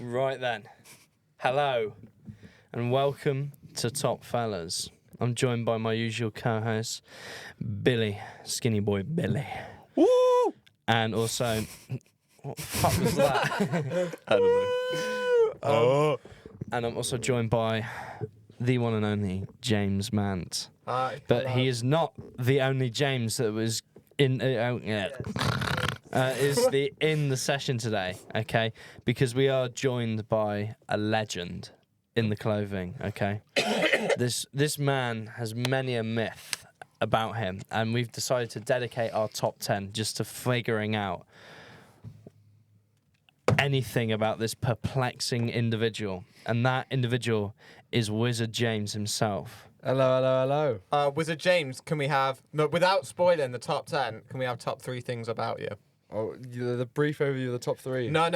Right then. Hello and welcome to Top Fellas. I'm joined by my usual co-host, Billy, Skinny Boy Billy. Woo! And also, what the fuck was that? I don't know. And I'm also joined by the one and only James Mant. Hi. But he is not the only James that was in the session today, okay? Because we are joined by a legend in the clothing, okay? This man has many a myth about him, and we've decided to dedicate our top 10 just to figuring out anything about this perplexing individual. And that individual is Wizard James himself. Hello. Wizard James, can we have, no, without spoiling the top 10, can we have top 3 things about you? Oh, the brief overview of the top 3. No.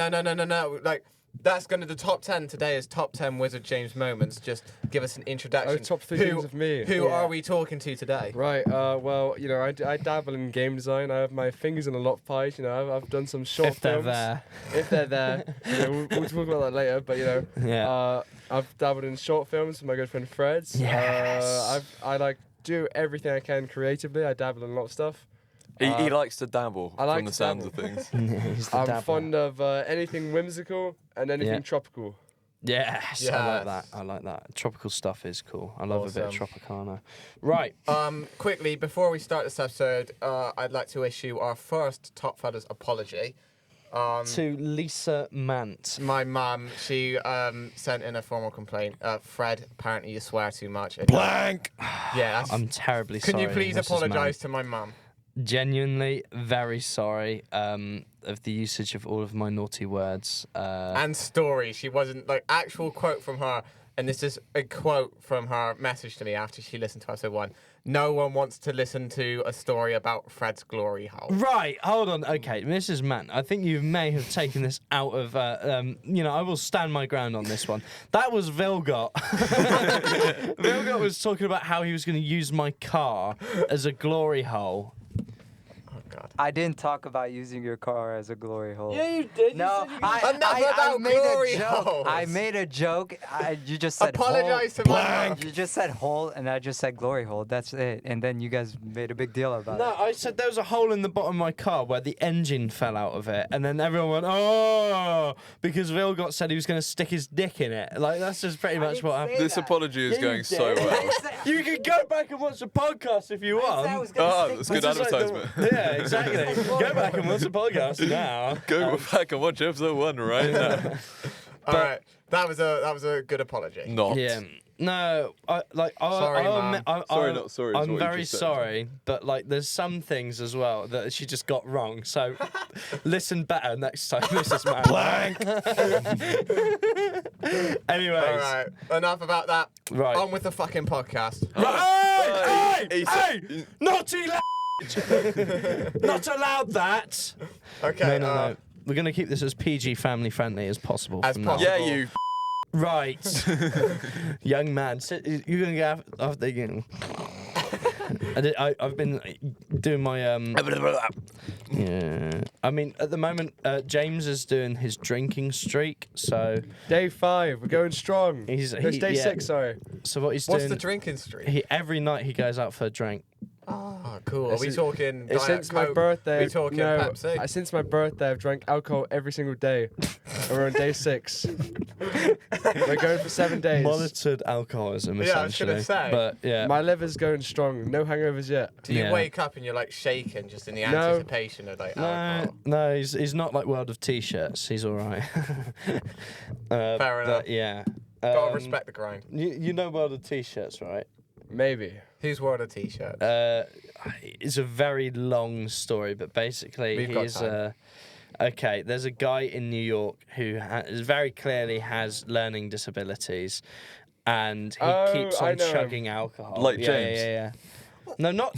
Like, that's going to, the top 10 today is top 10 Wizard James moments. Just give us an introduction. Oh, top 3 things of me. Who are we talking to today? Right, well, you know, I dabble in game design. I have my fingers in a lot of pies. You know, I've done some short If they're films. there. If they're there. You know, we'll talk about that later, but, you know. Yeah. I've dabbled in short films with my good friend Fred's. Yes. I like do everything I can creatively. I dabble in a lot of stuff. He likes to dabble I like from the to sounds dabble. of things. He's the I'm dabbler. fond of anything whimsical and anything tropical. Yes, I like that. Tropical stuff is cool. I love a bit of Awesome. Tropicana. Right. Quickly, before we start this episode, I'd like to issue our first Top Fellas apology. To Lisa Mant. My mum, she sent in a formal complaint. Fred, apparently you swear too much. Blank! Yeah, that's, I'm terribly sorry. can you please Mrs. apologise to my mum? Mant. Genuinely very sorry of the usage of all of my naughty words. And story. She wasn't, like, actual quote from her, and this is a quote from her message to me after she listened to episode 1. No one wants to listen to a story about Fred's glory hole. Right, hold on. Okay, Mrs. Mant, I think you may have taken this out of, I will stand my ground on this one. That was Vilgot. Vilgot was talking about how he was going to use my car as a glory hole. Oh, God. I didn't talk about using your car as a glory hole. Yeah, you did. No, Enough I about made glory a joke. holes. I made a joke. You just said Apologise hole. to my mum. You just said hole, and I just said glory hole. That's it. And then you guys made a big deal about No, it. I said there was a hole in the bottom of my car where the engine fell out of it, and then everyone went, oh, because Vilgot said he was going to stick his dick in it. Like, that's just pretty much what happened. This apology is Yeah, you going so did. well. You can go back and watch the podcast if you want. Oh, that's good This is like advertisement. yeah, exactly. Go back and watch the podcast now. Go back and watch episode 1 right now. All right. That was a good apology. Not. Yeah. No, Sorry, Mum. Sorry, not sorry is I'm what you very just said. sorry, but like, there's some things as well that she just got wrong. So, listen better next time, Mrs. Man. Blank! Anyways, All right. Enough about that. Right. On with the fucking podcast. Hey! Naughty Not allowed that. Okay. No. We're going to keep this as PG family friendly as possible. As from now. possible. Yeah, you. Right. Young man, you're going to go after you. I've been doing my yeah. I mean, at the moment, James is doing his drinking streak, so Day 5, we're going strong. He's- It's day yeah. 6, sorry. so what he's What's doing. the drinking streak? Every night he goes out for a drink. Oh, cool. Are It's we since- talking It's Diet since my Coke? birthday. We talking no, Pepsi? Since my birthday, I've drank alcohol every single day. And we're on day 6. We're going for 7 days. Monitored alcoholism, Yeah, I was essentially. gonna say. But yeah, My liver's going strong. No hangovers yet. Do you Yeah. wake up and you're like shaking just in the No. anticipation of like alcohol? no, he's not like World of T-shirts. He's all right. Fair enough. But yeah, Gotta respect the grind. You know World of T-shirts, right? Maybe. Who's worn a t-shirt? It's a very long story, but basically We've got he's time. okay. There's a guy in New York who very clearly has learning disabilities, and he keeps I on know him. chugging alcohol. Like Yeah, James? Yeah. No, not.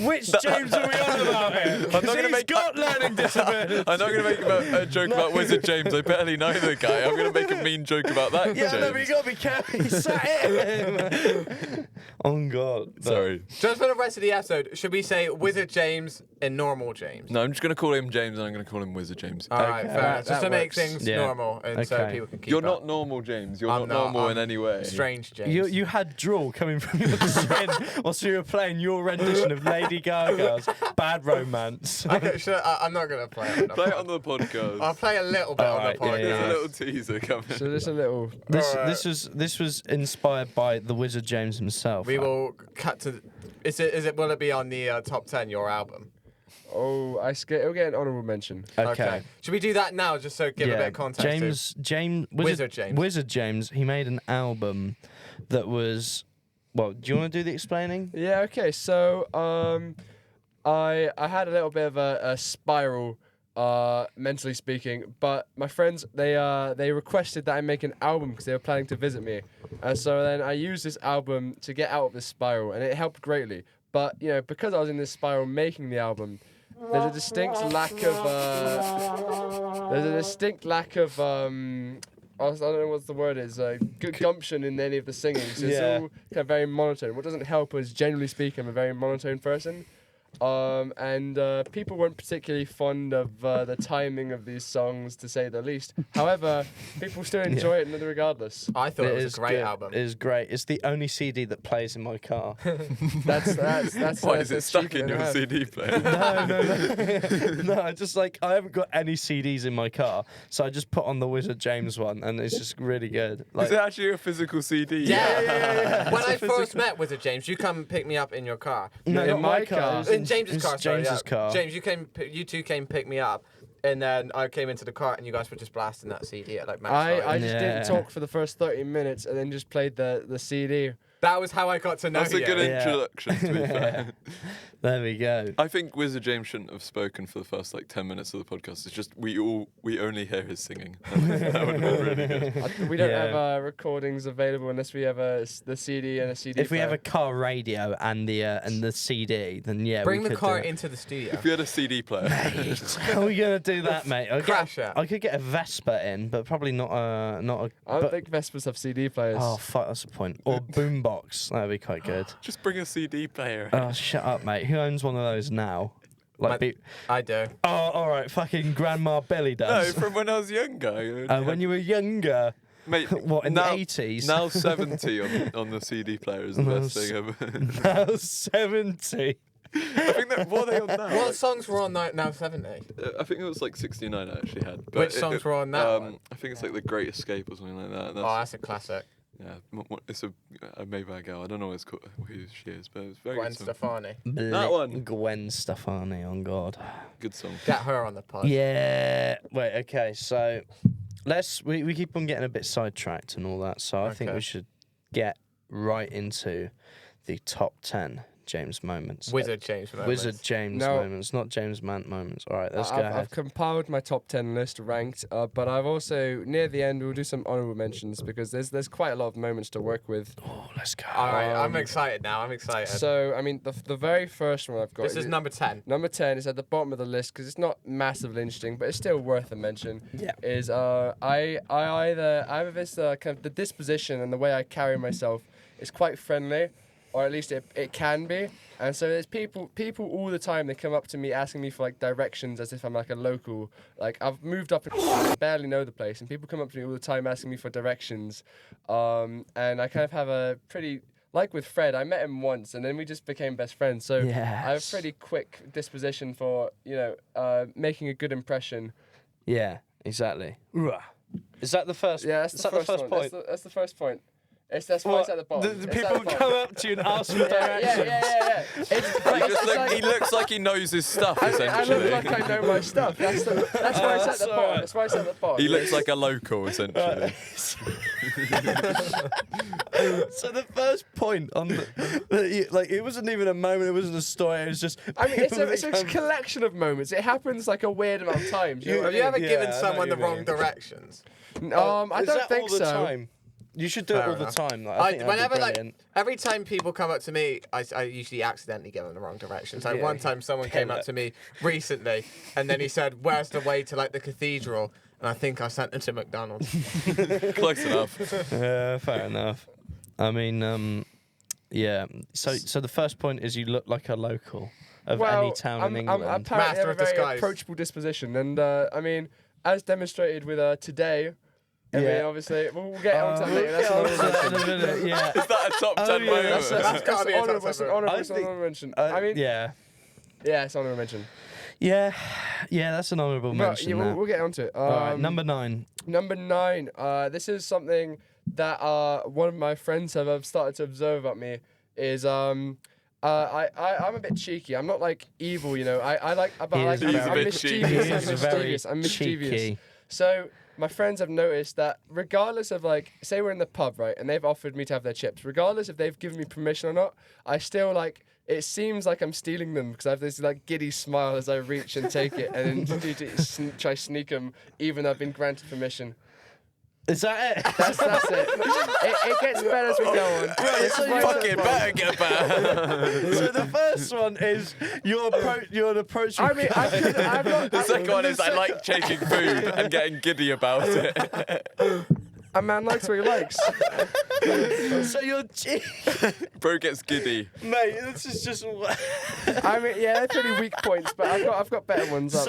Which James are we on about here? I'm not going to He's make got learning disabilities. I'm not going to make a joke about Wizard James. I barely know the guy. I'm going to make a mean joke about that. Yeah, no, James. but you got to be careful. He sat him. Oh, God. But- Sorry. Just for the rest of the episode, should we say Wizard James and normal James? No, I'm just going to call him James and I'm going to call him Wizard James. All right, Okay. fair enough. Just That to make works. things Yeah. normal and so Okay. people can keep You're up. not normal, James. You're I'm not normal I'm in any way. Strange James. You had drool coming from your chin whilst you were playing your rendition of Lady Gaga's Bad Romance. I'm not going to play it. Play it on the podcast. I'll play a little bit on the Alright, yeah, podcast. yeah. There's a little teaser coming. So just a little. This was inspired by the Wizard James himself. We will cut to. Will it be on the top 10, your album? Oh, it'll get an honourable mention. Okay. Should we do that now, just so give a bit of context? Wizard James. He made an album that was. Well, do you want to do the explaining? Yeah. Okay. So I had a little bit of a spiral, mentally speaking. But my friends they requested that I make an album because they were planning to visit me, and so then I used this album to get out of this spiral, and it helped greatly. But because I was in this spiral making the album, there's a distinct lack of I don't know what the word is. Good gumption in any of the singing. So it's Yeah. all kind of very monotone. What doesn't help is, generally speaking, I'm a very monotone person. And people weren't particularly fond of the timing of these songs, to say the least. However, people still enjoy it regardless. I thought it was is a great good. album. It is great. It's the only CD that plays in my car. That's Why is it that's stuck cheaper in than your half. CD player? No, I just I haven't got any CDs in my car, so I just put on the Wizard James one, and it's just really good. Is it actually a physical CD? Yeah. When I first met Wizard James, you come pick me up in your car. No, in not my my car. car. In James's It's car, sorry, James's car. James, you two came pick me up, and then I came into the car, and you guys were just blasting that CD at like max I volume. just Yeah. didn't talk for the first 30 minutes and then just played the CD. That was how I got to know That's you. a good Yeah. introduction, to be fair. There we go. I think Wizard James shouldn't have spoken for the first 10 minutes of the podcast. It's just we only hear his singing. That would have been really good. We don't Yeah. have recordings available unless we have the CD and a CD If we have player. a car radio and the CD, then yeah, Bring we the could car do it. into the studio. If we had a CD player. How are we gonna do that, mate? Crash it. I could get a Vespa in, but probably not a. I don't but- think Vespers have CD players. Oh fuck, that's the point. Or boombox, that'd be quite good. Just bring a CD player. Oh shut up, mate. Who owns one of those now? I do. Oh, all right. Fucking Grandma Billy No, does. from when I was younger. When you were younger. Mate, What, in now, the 80s? Now 70 on the CD player is the best thing ever. Now 70. I think that what are they on now? What songs were on now 70? I think it was 69 I actually had. But Which songs were on that one? I think it's The Great Escape or something like that. Oh, that's a classic. Yeah, it's a made by a girl. I don't know what it's called, who she is, but it's very Gwen good song. Stefani. That one. Gwen Stefani, on God. Good song. Get her on the pod. Yeah. Wait, okay, so we keep on getting a bit sidetracked and all that, so I think Okay. we should get right into the top 10 James moments. Wizard James. moments. Wizard James No. moments, not James Mant moments. All right, let's go I've ahead. compiled my top 10 list ranked, but I've also, near the end, we'll do some honourable mentions because there's quite a lot of moments to work with. Oh, let's go. All right, I'm excited now. I'm excited. So, I mean, the very first one I've got. this is number 10. Number 10 is at the bottom of the list because it's not massively interesting, but it's still worth a mention. Yeah. Is I have this kind of the disposition and the way I carry myself is quite friendly, or at least it can be. And so there's people all the time. They come up to me asking me for directions as if I'm a local. I've moved up and I barely know the place, and people come up to me all the time asking me for directions. And I kind of have a pretty. Like with Fred, I met him once, and then we just became best friends. So I have a Yes. pretty quick disposition for making a good impression. Yeah, exactly. Is that the first? Yeah, that's is the that first the one. first point? That's the first point. That's why it's at the bottom. The It's at people the bottom. come up to you and ask for directions. Yeah. He looks like he knows his stuff, I essentially. look like I know my stuff. That's why it's at that's the bottom. alright. That's why it's at the bottom. He looks like a local, essentially. So the first point on it wasn't even a moment. It wasn't a story. It was just. I mean, it's people a that come- collection of moments. It happens a weird amount of times. You know what Have you ever Yeah, given I know someone the what you wrong mean. directions? I mean? I Is don't that think all the so. time? You should do Fair it all enough. the time. Like, I think that'd be whenever brilliant. every time people come up to me, I usually accidentally go in the wrong direction. So one time someone came up to me recently, and then he said, "Where's the way to like the cathedral?" And I think I sent him to McDonald's. Close enough. Yeah, fair enough. I mean, yeah. So the first point is you look like a local of any town in England. I'm apparently Master have a of very disguise. approachable disposition, and I mean, as demonstrated with today. I mean, obviously, we'll get on to that later. That's another mention. Yeah. Is that a top 10 yeah, moment? That's gotta be a top honourable. It's an 10 honourable. I It's an think- honourable mention. I mean, yeah. it's an honourable mention. Yeah, that's an honourable But mention. yeah, that. we'll get onto it. All right, number 9. Number 9. This is something that one of my friends have started to observe about me. Is I'm a bit cheeky. I'm not like evil, you know. I like, but He I is like, very I'm cheeky. mischievous. He I'm is very mischievous. I'm mischievous. cheeky. So my friends have noticed that regardless of like, say we're in the pub, right, and they've offered me to have their chips, regardless if they've given me permission or not, I still like. It seems like I'm stealing them because I have this like giddy smile as I reach and take it, and then try sneak them, even though I've been granted permission. Is that it? That's it. It gets better as we go on. This so is why Fuck it's it, fun. better get better. So the first one is you're an approachable I mean, guy. I'm not. The second one is I like chasing food and getting giddy about it. A man likes what he likes. So you're Bro gets giddy. mate. This is just I mean, yeah, they're pretty weak points, but I've got better ones up.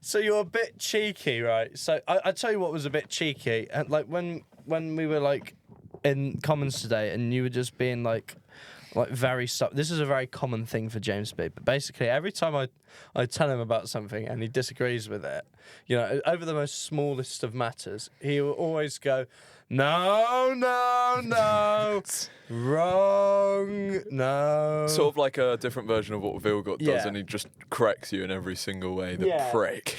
so you're a bit cheeky, right? So I tell you what was a bit cheeky, and like when we were like in Commons today, and you were just being like very this is a very common thing for James B. But basically, every time I tell him about something and he disagrees with it, you know, over the most smallest of matters, he will always go, no, wrong, no. Sort of like a different version of what Vilgot does, Yeah. and he just corrects you in every single way. The Yeah. prick.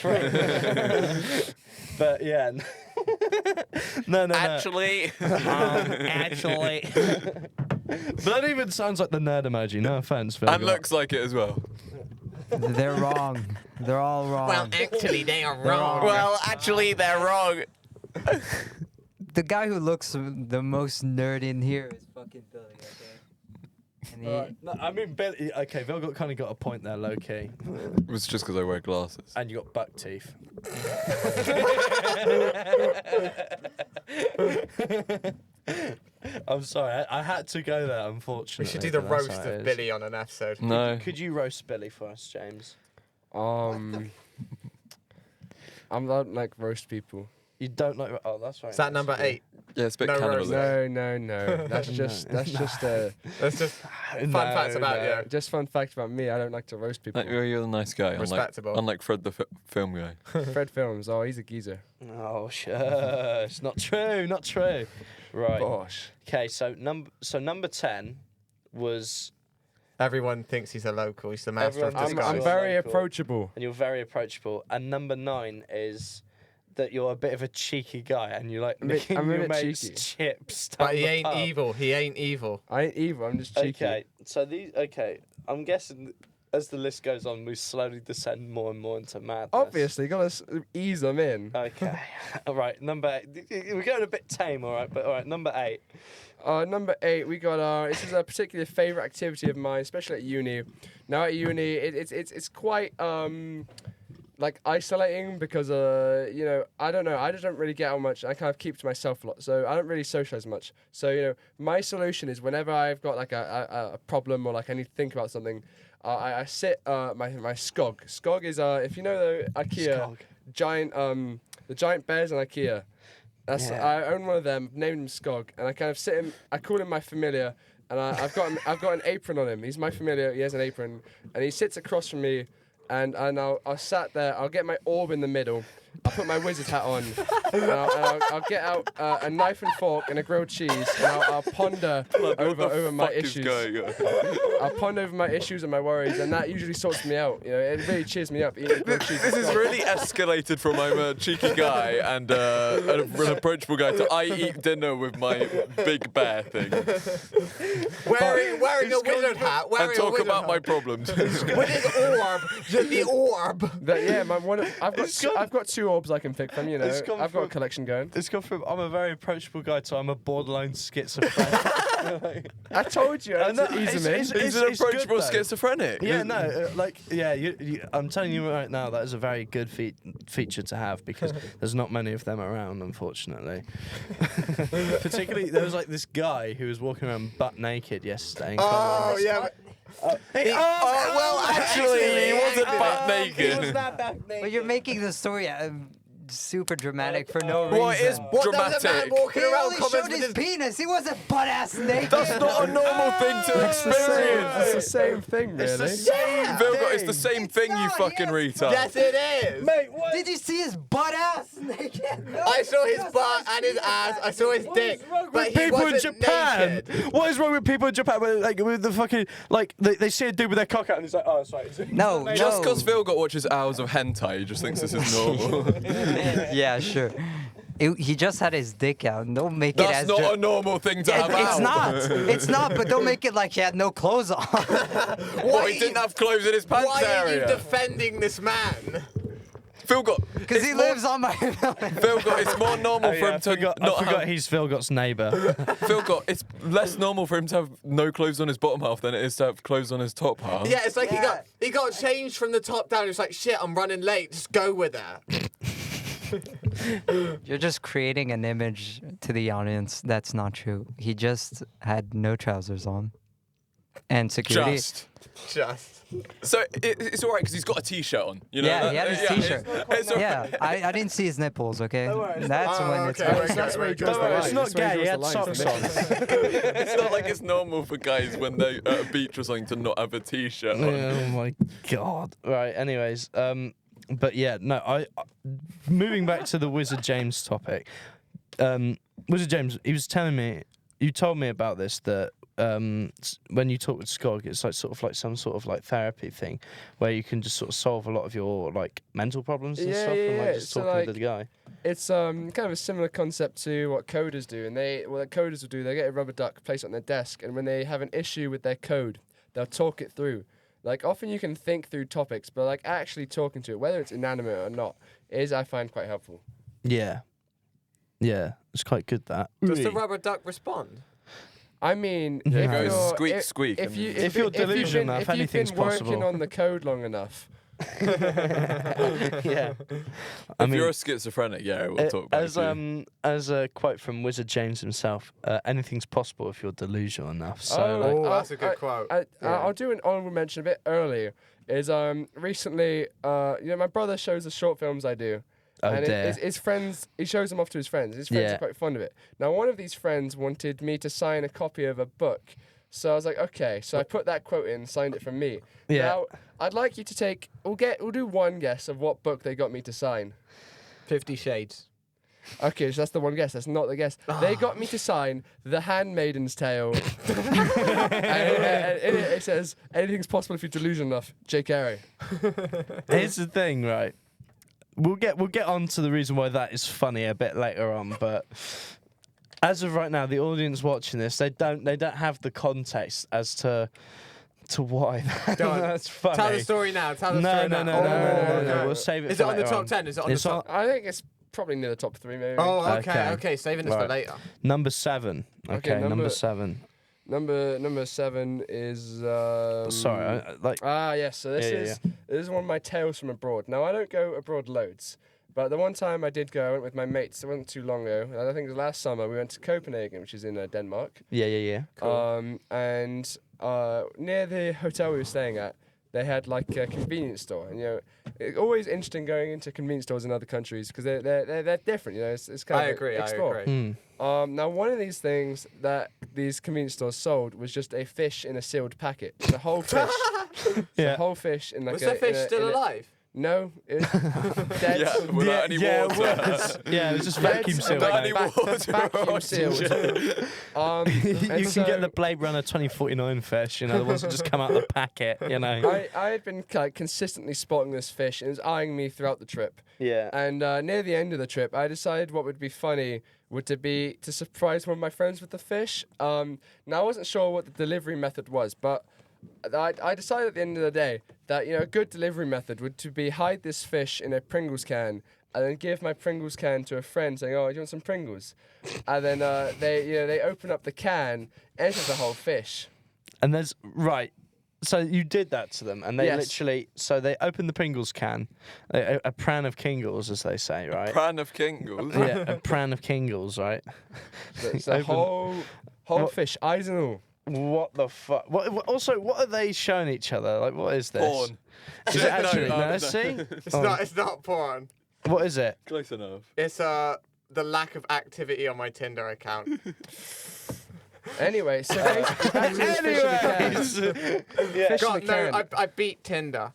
But yeah, no. Actually. Actually. But that even sounds like the nerd emoji. No offense, Phil. And looks like it as well. They're wrong. They're all wrong. Well, actually, they are wrong. Well, actually, they're wrong. The guy who looks the most nerd in here is fucking Billy, okay? And he, No, I mean, Billy. Okay, Vilgot kind of got a point there, low key, It was just because I wear glasses. and you got buck teeth. I'm sorry, I had to go there. Unfortunately, We should do the but that's roast how it of is. Billy on an episode. No. Could you roast Billy for us, James? I'm not like roast people. You don't like. Oh, that's right. Is that number 8? Yeah, it's a bit No cannibalistic. roast. No. That's just That's just fun facts about you. just fun fact about me. I don't like to roast people. Like, you're the nice guy. Respectable. Unlike Fred the film guy. Fred Films. Oh, he's a geezer. Oh, shush. Not true. Not true. Right. Bosh. Okay. So number 10 was, Everyone thinks he's a local. He's the master Everyone of thinks disguise. I'm Disguise. very Local. approachable. and you're very approachable. And number 9 is that you're a bit of a cheeky guy, and you like I'm a bit- nicking I'm a your bit mate's cheeky. chips. But down he the ain't pub. evil. He ain't evil. I ain't evil. I'm just cheeky. Okay. So these. Okay. I'm guessing as the list goes on, we slowly descend more and more into madness. Obviously, you gotta ease them in. Okay. All right. Number 8. We're going a bit tame. All right. But all right. Number 8. Number 8, we got this is a particular favourite activity of mine, especially at uni. Now at uni, it's quite like isolating because you know, I don't know, I just don't really get out much. I kind of keep to myself a lot, so I don't really socialize much. So you know, my solution is whenever I've got like a problem or like I need to think about something, I sit my Skog. Skog is if you know the IKEA Skog. giant the giant bears in IKEA. That's Yeah. I own one of them, named him Skog, and I kind of sit him. I call him my familiar, and I've got an apron on him. He's my familiar. He has an apron, and he sits across from me, and I'll sat there. I'll get my orb in the middle. I'll put my wizard hat on, and I'll get out a knife and fork and a grilled cheese, and I'll ponder over my issues. I'll ponder over my issues and my worries, and that usually sorts me out. You know, it really cheers me up. Eating grilled cheese. This is really escalated from I'm a cheeky guy and an approachable guy to I eat dinner with my big bear thing Wearing a wizard hat. and Wearing a talk wizard about hat. my problems. With his orb. The orb. That, yeah, I've got two few orbs I can pick from, you know. It's come I've got a from- collection going. It's gone from I'm a very approachable guy to I'm a borderline schizophrenic. I told you, I know, it's easy, it's- man. it's- He's an it's good approachable though. schizophrenic. Yeah, no, I'm telling you right now, that is a very good feature to have because there's not many of them around, unfortunately. Particularly, there was like this guy who was walking around butt naked yesterday. In Oh Collins. yeah. well, actually, he wasn't butt naked. But you're making the story super dramatic for no reason. Well, it is What? There was a man dramatic. walking He around only comments showed with his penis. He wasn't butt ass naked. That's not a normal thing to It's the same, experience. it's the same thing, It's the really. same Vilgot, it's the thing. same It's thing, you not, fucking yes, retard. Yes, it is. Mate, what? Did you see his butt ass naked? No, I saw his just butt his and his penis. ass. I saw his dick. But he People in wasn't Japan. naked. What is wrong with people in Japan? Like with the fucking they see a dude with their cock out and he's like, oh, sorry. No, no. Just because Vilgot watches hours of hentai, he just thinks this is normal. Yeah, sure. He just had his dick out. Don't make it That's as. not a normal thing to have It's out. not. It's not. But don't make it like he had no clothes on. Well, he didn't have clothes in his pants Why are you area. defending this man? Vilgot, Because he lives on my. Vilgot, it's more normal for him to not I forgot have. he's Vilgot's neighbour. Vilgot, it's less normal for him to have no clothes on his bottom half than it is to have clothes on his top half. Yeah, it's like Yeah. he got changed from the top down. It's like shit. I'm running late. Just go with it. You're just creating an image to the audience that's not true. He just had no trousers on, and security. Just. Just. So it's all right because he's got a t-shirt on. You know. Yeah, he had his t-shirt. It's all Yeah, right. I didn't see his nipples. Okay, that's Oh, when it's. okay, bad. okay. That's where he draws Don't the worry, line. it's not That's where gay. He had draws the line socks for on. me. It's not like it's normal for guys when they're at a beach or something to not have a t-shirt on. Oh my god. Right. Anyways, but yeah, no. I moving back to the Wizard James topic. Wizard James, he was telling me. You told me about this that when you talk with Skog, it's like sort of like some sort of like therapy thing where you can just sort of solve a lot of your like mental problems and Yeah, stuff yeah, and like yeah. just So, talking like, with the guy. It's kind of a similar concept to what coders do, and what coders will do, they get a rubber duck, place it on their desk, and when they have an issue with their code, they'll talk it through. Like often you can think through topics, but like actually talking to it, whether it's inanimate or not, is I find quite helpful. Yeah. Yeah, it's quite good that. Does the rubber duck respond? I mean, Yeah. if It goes you're- squeak, if- squeak, If and- you If you're delusional enough, if you've anything's been working possible. on the code long enough, Yeah. If you're a schizophrenic, yeah, we'll talk about it. As a quote from Wizard James himself, anything's possible if you're delusional enough. So Oh, like, Oh, that's a good quote. I'll do an honorable mention a bit earlier. Is recently, my brother shows the short films I do. Oh, and dear. his friends, he shows them off to his friends. His friends Yeah. are quite fond of it. Now, one of these friends wanted me to sign a copy of a book. So I was like, okay. So I put that quote in, signed it from me. Yeah. Now, I'd like you to take, we'll do one guess of what book they got me to sign. 50 Shades. Okay, so that's the one guess. That's not the guess. They got me to sign The Handmaiden's Tale. and in it says, anything's possible if you're delusional enough. J. Carey. here's the thing, right? We'll get on to the reason why that is funny a bit later on, but as of right now, the audience watching this, they don't have the context as to why Go on. that's funny. Tell the story now. Tell the No, story no, now. no, no, no, no, no, okay. We'll save it. Is for it on the later top 10? Is it on It's the top? I think it's probably near the top 3, maybe. Oh, okay, Okay. okay. Saving this for Right. later. Number 7. Okay, number number- 7. Number 7 is. Sorry, like Yes. So this is one of my tales from abroad. Now I don't go abroad loads, but the one time I did go, I went with my mates. It wasn't too long ago. I think it was last summer. We went to Copenhagen, which is in Denmark. yeah. And near the hotel we were staying at, they had like a convenience store, and it's always interesting going into convenience stores in other countries because they're different. It's kind I of agree. I explore. agree. Now, one of these things that these convenience stores sold was just a fish in a sealed packet. The whole fish. Yeah. The whole fish in like Was the fish still alive? No, it was dead. Yeah, without any yeah, water. it was just Dead, vacuum sealed. Without any mate. water. Vacuum sealed. You and can get the so Blade Runner 2049 fish, the ones that just come out of the packet, I had been like consistently spotting this fish, and it was eyeing me throughout the trip. Yeah. And near the end of the trip, I decided what would be funny would to be to surprise one of my friends with the fish. Now I wasn't sure what the delivery method was, but I decided at the end of the day that a good delivery method would to be hide this fish in a Pringles can and then give my Pringles can to a friend, saying, "Oh, do you want some Pringles?" And then they open up the can, and it's just a whole fish. And there's right. So you did that to them, and they Yes. literally. So they opened the Pringles can, a pran of Kingles, as they say, right? Pran of Kingles. Yeah, a pran of Kingles, right? It's a Open- whole What- fish, eyes and all. What the fuck? Also, what are they showing each other? Like, what is this? Porn. Is it actually? No, No, no. see? It's Oh, not. It's not porn. What is it? Close enough. It's the lack of activity on my Tinder account. Anyway, so basically, back to this fish in the can. Yeah. Fish in the God, no, can. I beat Tinder.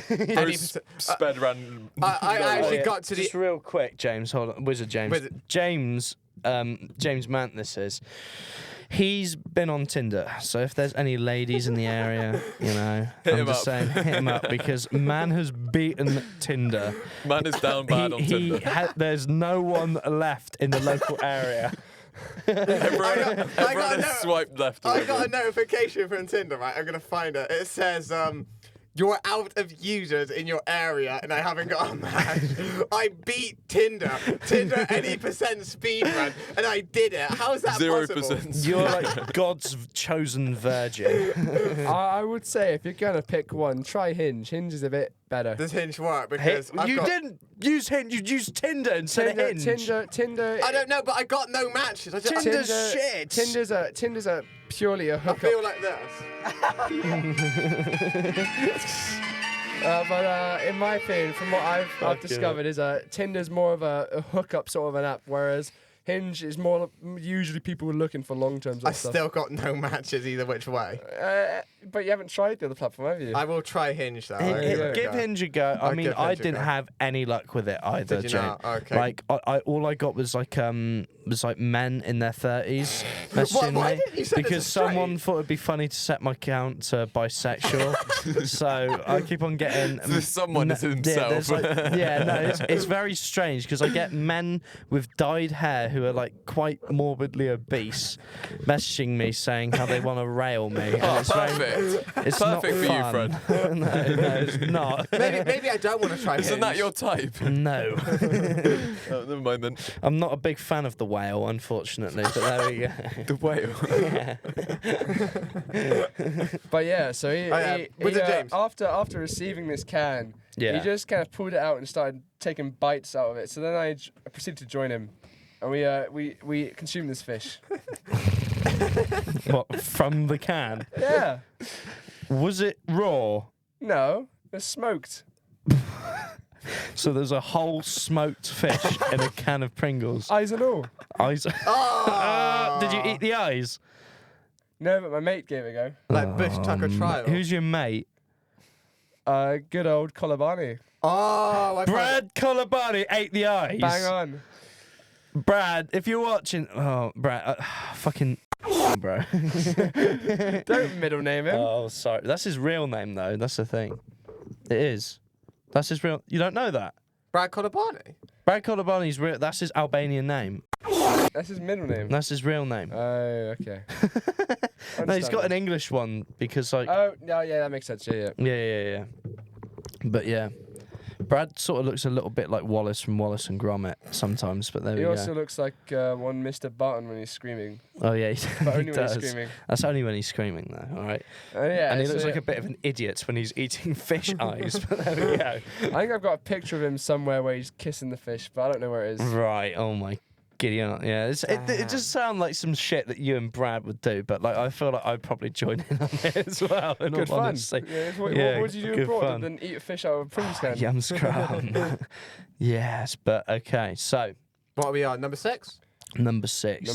Bruce sped random. I actually Yeah, got to the. just real quick, James. Hold on, Wizard James. Wizard. James Mant. This is. He's been on Tinder, so if there's any ladies in the area, you know, Hit I'm him just up. saying, hit him up because man has beaten Tinder. Man is down bad on Tinder. There's no one left in the local area. Everyone got a has swiped left. I already. got a notification from Tinder, right? I'm gonna find it. It says, you're out of users in your area, and I haven't got a match. I beat Tinder. Tinder any percent speed run, and I did it. How is that possible? 0%. You're like God's chosen virgin. I would say if you're gonna pick one, try Hinge. Hinge is a bit better. Does Hinge work? Because I've You got, didn't use Hinge. You used Tinder instead of Hinge. Tinder. I don't know, but I got no matches. I just, Tinder's shit. Tinder's a purely a I hookup. feel like this. But in my opinion, from what I've discovered, is Tinder's more of a hookup sort of an app, whereas Hinge is more usually people looking for long-term I stuff. still got no matches either which way. But you haven't tried the other platform, have you? I will try Hinge though. I'll Give give it a Give go. Hinge a go. I I'll mean, give I Hinge a didn't go. have any luck with it either, Did you Jane. not? Okay. Like, I all I got was like men in their 30s messaging why me didn't you send it to because someone straight? thought it'd be funny to set my account to bisexual. So I keep on getting. So someone is himself. there's it's very strange because I get men with dyed hair who are like quite morbidly obese messaging me saying how they want to rail me. And Oh, it's very- perfect. it's Perfect not for you, fun. Fred. no, it's not. Maybe I don't want to try Isn't Hinge. that your type? No. Oh, never mind then. I'm not a big fan of the whale, unfortunately, but there we go. The whale. But yeah, so with the James. after receiving this can, Yeah. he just kind of pulled it out and started taking bites out of it. So then I proceeded to join him, and we consumed this fish. What, from the can? Yeah. Was it raw? No, it's smoked. So there's a whole smoked fish in a can of Pringles. Eyes and all. Eyes. Did you eat the eyes? No, but my mate gave it a go. Like Bush Tucker trial. Who's your mate? Good old Colabani. Oh, I Brad Colabani ate the eyes. Bang on. Brad, if you're watching, Brad, fucking, bro. Don't middle name him. Oh, sorry. That's his real name, though. That's the thing. It is. That's his real. You don't know that. Brad Colabani. Brad Colabani's real. That's his Albanian name. That's his middle name. That's his real name. Oh, okay. No, he's got an English one because, like, Oh, no, yeah, that makes sense. Yeah. yeah. But yeah, Brad sort of looks a little bit like Wallace from Wallace and Gromit sometimes. But there He we also go. looks like one Mr. Button when he's screaming. Oh yeah, But he only when he's does. screaming. That's only when he's screaming, though. All right. Yeah. And he so looks like yeah. a bit of an idiot when he's eating fish eyes. But there we go. I think I've got a picture of him somewhere where he's kissing the fish, but I don't know where it is. Right. Oh my Gideon. Yeah. It just sounds like some shit that you and Brad would do, but like I feel like I'd probably join in on it as well. In Good all fun. honesty. Yeah, what would you do good abroad fun. other than eat a fish out of a Pringles can? Yum scrum. Yes, but okay. So What are we on? Number 6? number 6.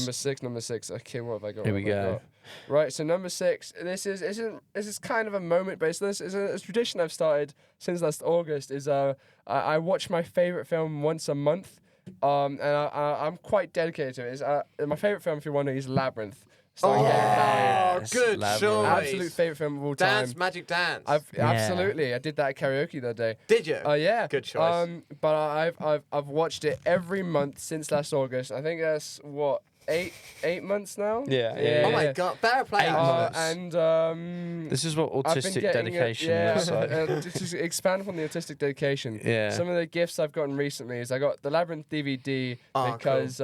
Number six. Okay, what have I got? Here What we have I go. got? Right, so number 6. This is kind of a moment based. This is a tradition I've started since last August. Is I watch my favorite film once a month. And I'm quite dedicated to it. It's, my favorite film, if you're wondering, is Labyrinth. Starring David Bowie. Yes, good Labyrinth. choice. Absolute favorite film of all time. Dance, Magic Dance. Absolutely. I did that at karaoke the other day. Did you? Yeah. Good choice. But I've watched it every month since last August. I think that's what 8 months now. Yeah. Oh my god, fair play. 8 actually. And This is what I've been autistic getting dedication looks like. just to expand upon the autistic dedication. Yeah. Some of the gifts I've gotten recently is I got the Labyrinth DVD because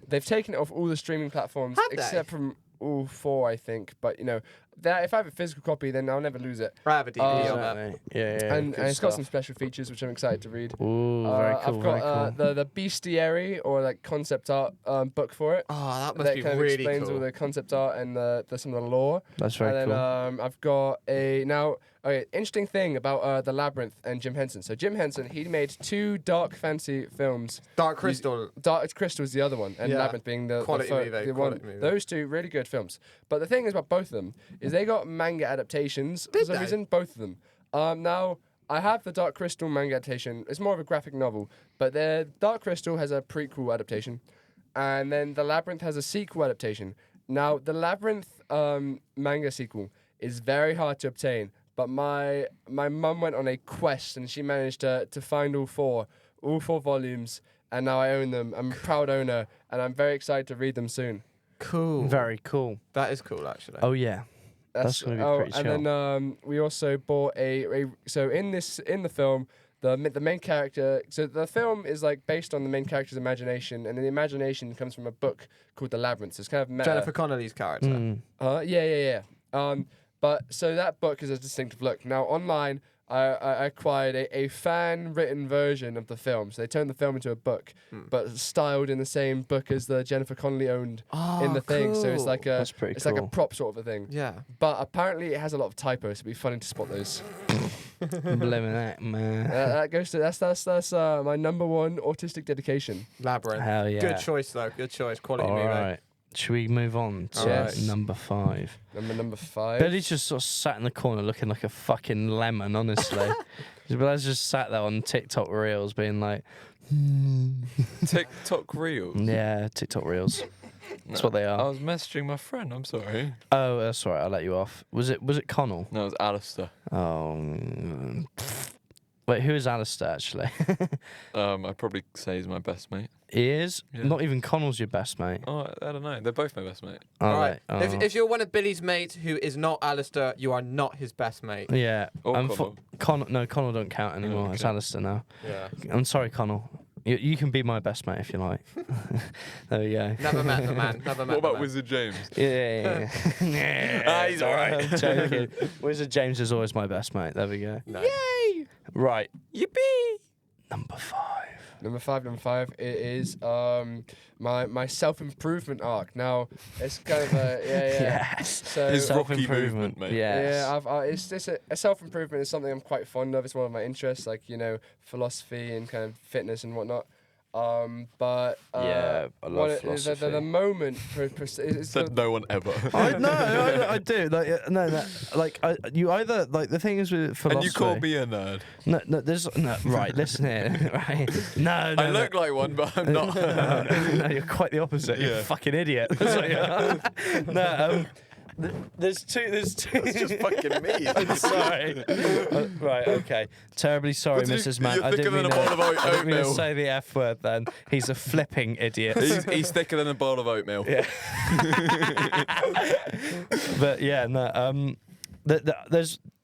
they've taken it off all the streaming platforms Have they? except from all 4, I think. But you know, that if I have a physical copy, then I'll never lose it. I have a DVD of that. Exactly. Yeah. And good it's got stuff. some special features which I'm excited to read. Ooh, very cool. I've Very got cool. the bestiary or like concept art book for it. Oh, that must That be kind of really explains cool. all the concept art and some of the lore. That's very And then cool. I've got interesting thing about the Labyrinth and Jim Henson. So Jim Henson, he made 2 dark fantasy films. Dark Crystal. Dark Crystal is the other one, and Yeah. Labyrinth being the Quality the, movie, the quality one. movie. Those 2 really good films. But the thing is about both of them is they got manga adaptations for some they? reason. Both of them. Now I have the Dark Crystal manga adaptation. It's more of a graphic novel, but the Dark Crystal has a prequel adaptation, and then the Labyrinth has a sequel adaptation. Now the Labyrinth manga sequel is very hard to obtain. But my mum went on a quest and she managed to find all 4 volumes, and now I own them. I'm a proud owner, and I'm very excited to read them soon. Cool. Very cool. That is cool, actually. Oh yeah. That's gonna be pretty chill. And then we also bought so in the film the main character. So the film is like based on the main character's imagination, and then the imagination comes from a book called The Labyrinth. So it's kind of meta. Jennifer Connelly's character. Mm. Yeah. But so that book is a distinctive look. Now online, I acquired a fan-written version of the film. So they turned the film into a book, but styled in the same book as the Jennifer Connelly owned in the thing. So it's cool. like That's pretty like a cool. prop sort of a thing. Yeah. But apparently it has a lot of typos. It'd be funny to spot those. Blimey that, man. That goes to that's my number 1 autistic dedication. Labyrinth. Hell yeah. Good choice, though. Good choice. Quality All movie. right. Should we move on to Yes. number 5? Number 5. Billy's just sort of sat in the corner looking like a fucking lemon, honestly. Billy's just sat there on TikTok Reels being like, TikTok Reels. yeah, TikTok Reels. That's what they I are. was messaging my friend. I'm sorry. Oh, that's all right. I'll let you off. Was it Connell? No, it was Alistair. Oh. Wait, who is Alistair, actually? I'd probably say he's my best mate. He is? Yeah. Not even Connell's your best mate. Oh, I don't know. They're both my best mate. Are All right. they? Oh. If you're one of Billy's mates who is not Alistair, you are not his best mate. Yeah. Or Connell. No, Connell don't count anymore. It's Okay. Alistair now. Yeah. I'm sorry, Connell. You can be my best mate if you like. There we go. Never met the man. Never met What about the man. Wizard James? Yeah. Ah, he's all right. I'm joking. Wizard James is always my best mate. There we go. No. Yay! Right. Yippee! Number 5. Number 5, it is my self-improvement arc. Now it's kind of a Yes. So His Rocky Self-improvement, movement, mate. Yes. yeah, it's just a self-improvement is something I'm quite fond of. It's one of my interests, like philosophy and kind of fitness and whatnot. But Yeah, I love what philosophy. the moment is Said no one ever. I do. You either like the thing is with philosophy. And you call me a nerd. No. There's no. Right, listen here. Right. No. I look like one, but I'm not. No, you're quite the opposite. You're a Yeah. fucking idiot. That's what you are. No. There's two. It's just fucking me. Sorry. Right. Okay. Terribly sorry, What do you- Mrs. Mann. you're I didn't thicker than mean a bowl of I didn't mean to oatmeal. say the F word. Then he's a flipping idiot. He's thicker than a bowl of oatmeal. Yeah. But yeah, no.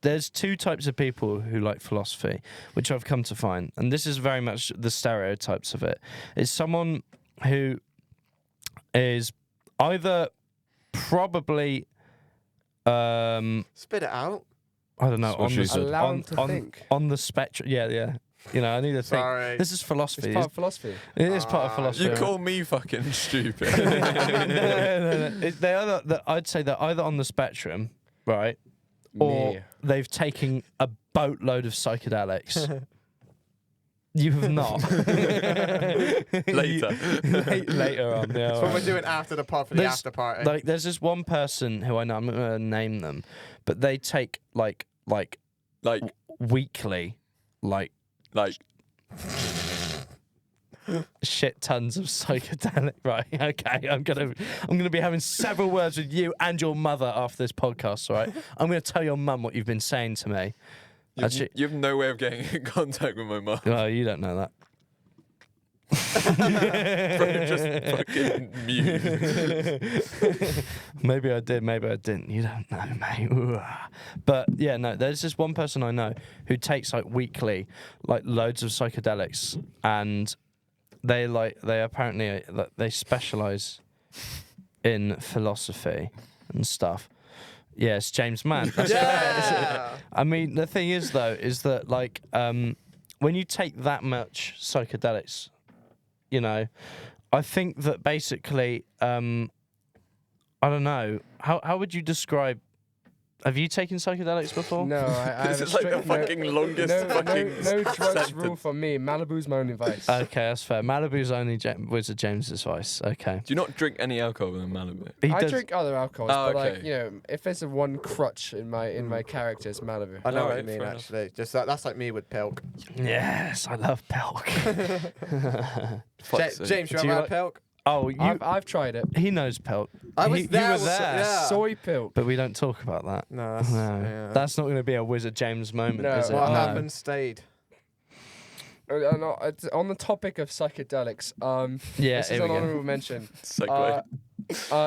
There's 2 types of people who like philosophy, which I've come to find, and this is very much the stereotypes of it. It's someone who is either probably Spit it out. I don't know That's what she said. Allow him to think. on the spectrum. Yeah. You know, I need to think. Sorry. This is It's philosophy. part of philosophy. It is part of philosophy. You call me fucking stupid. no. They are I'd say they're either on the spectrum, right, or Me. they've taken a boatload of psychedelics. You have not. Later. Later on, yeah. That's all what we're right. doing after the pod for the There's- after party. Like, there's this one person who I know. I'm not gonna name them, but they take like like, weekly, like shit tons of psychedelic. Right? Okay. I'm gonna be having several words with you and your mother after this podcast. All right? I'm gonna tell your mum what you've been saying to me. you have no way of getting in contact with my mum. Oh, you don't know that. Bro, just fucking mute. Maybe I did, maybe I didn't. You don't know, mate. Ooh. But yeah, no, there's this one person I know who takes like weekly, like loads of psychedelics, and they apparently they specialize in philosophy and stuff. Yeah, it's James Mann. That's Yeah. I mean, the thing is though, is that like when you take that much psychedelics, you know, I think that basically, I don't know, how would you describe? Have you taken psychedelics before? No, I This have a is like the strict fucking longest fucking no drugs sentence. rule for me. Malibu's my only vice. Okay, that's fair. Malibu's only Wizard James's vice. Okay. Do you not drink any alcohol in Malibu? He I does- drink other alcohols, Oh, but like okay. you know, if there's a one crutch in my character, it's Malibu. I know what Alright, you mean, fair enough. actually. Just that's like me with Pilk. Yes, I love Pelk. Fuck's sake. James, you Do you ever like- had Pilk? Oh, I've tried it. he knows Pelk. I was You there. were there. Yeah. Soy pill. But we don't talk about that. No, that's, No, yeah. that's not going to be a Wizard James moment, No, is it? what No. happened stayed. On the topic of psychedelics, Yeah, this is here an we go. honourable mention. Segue.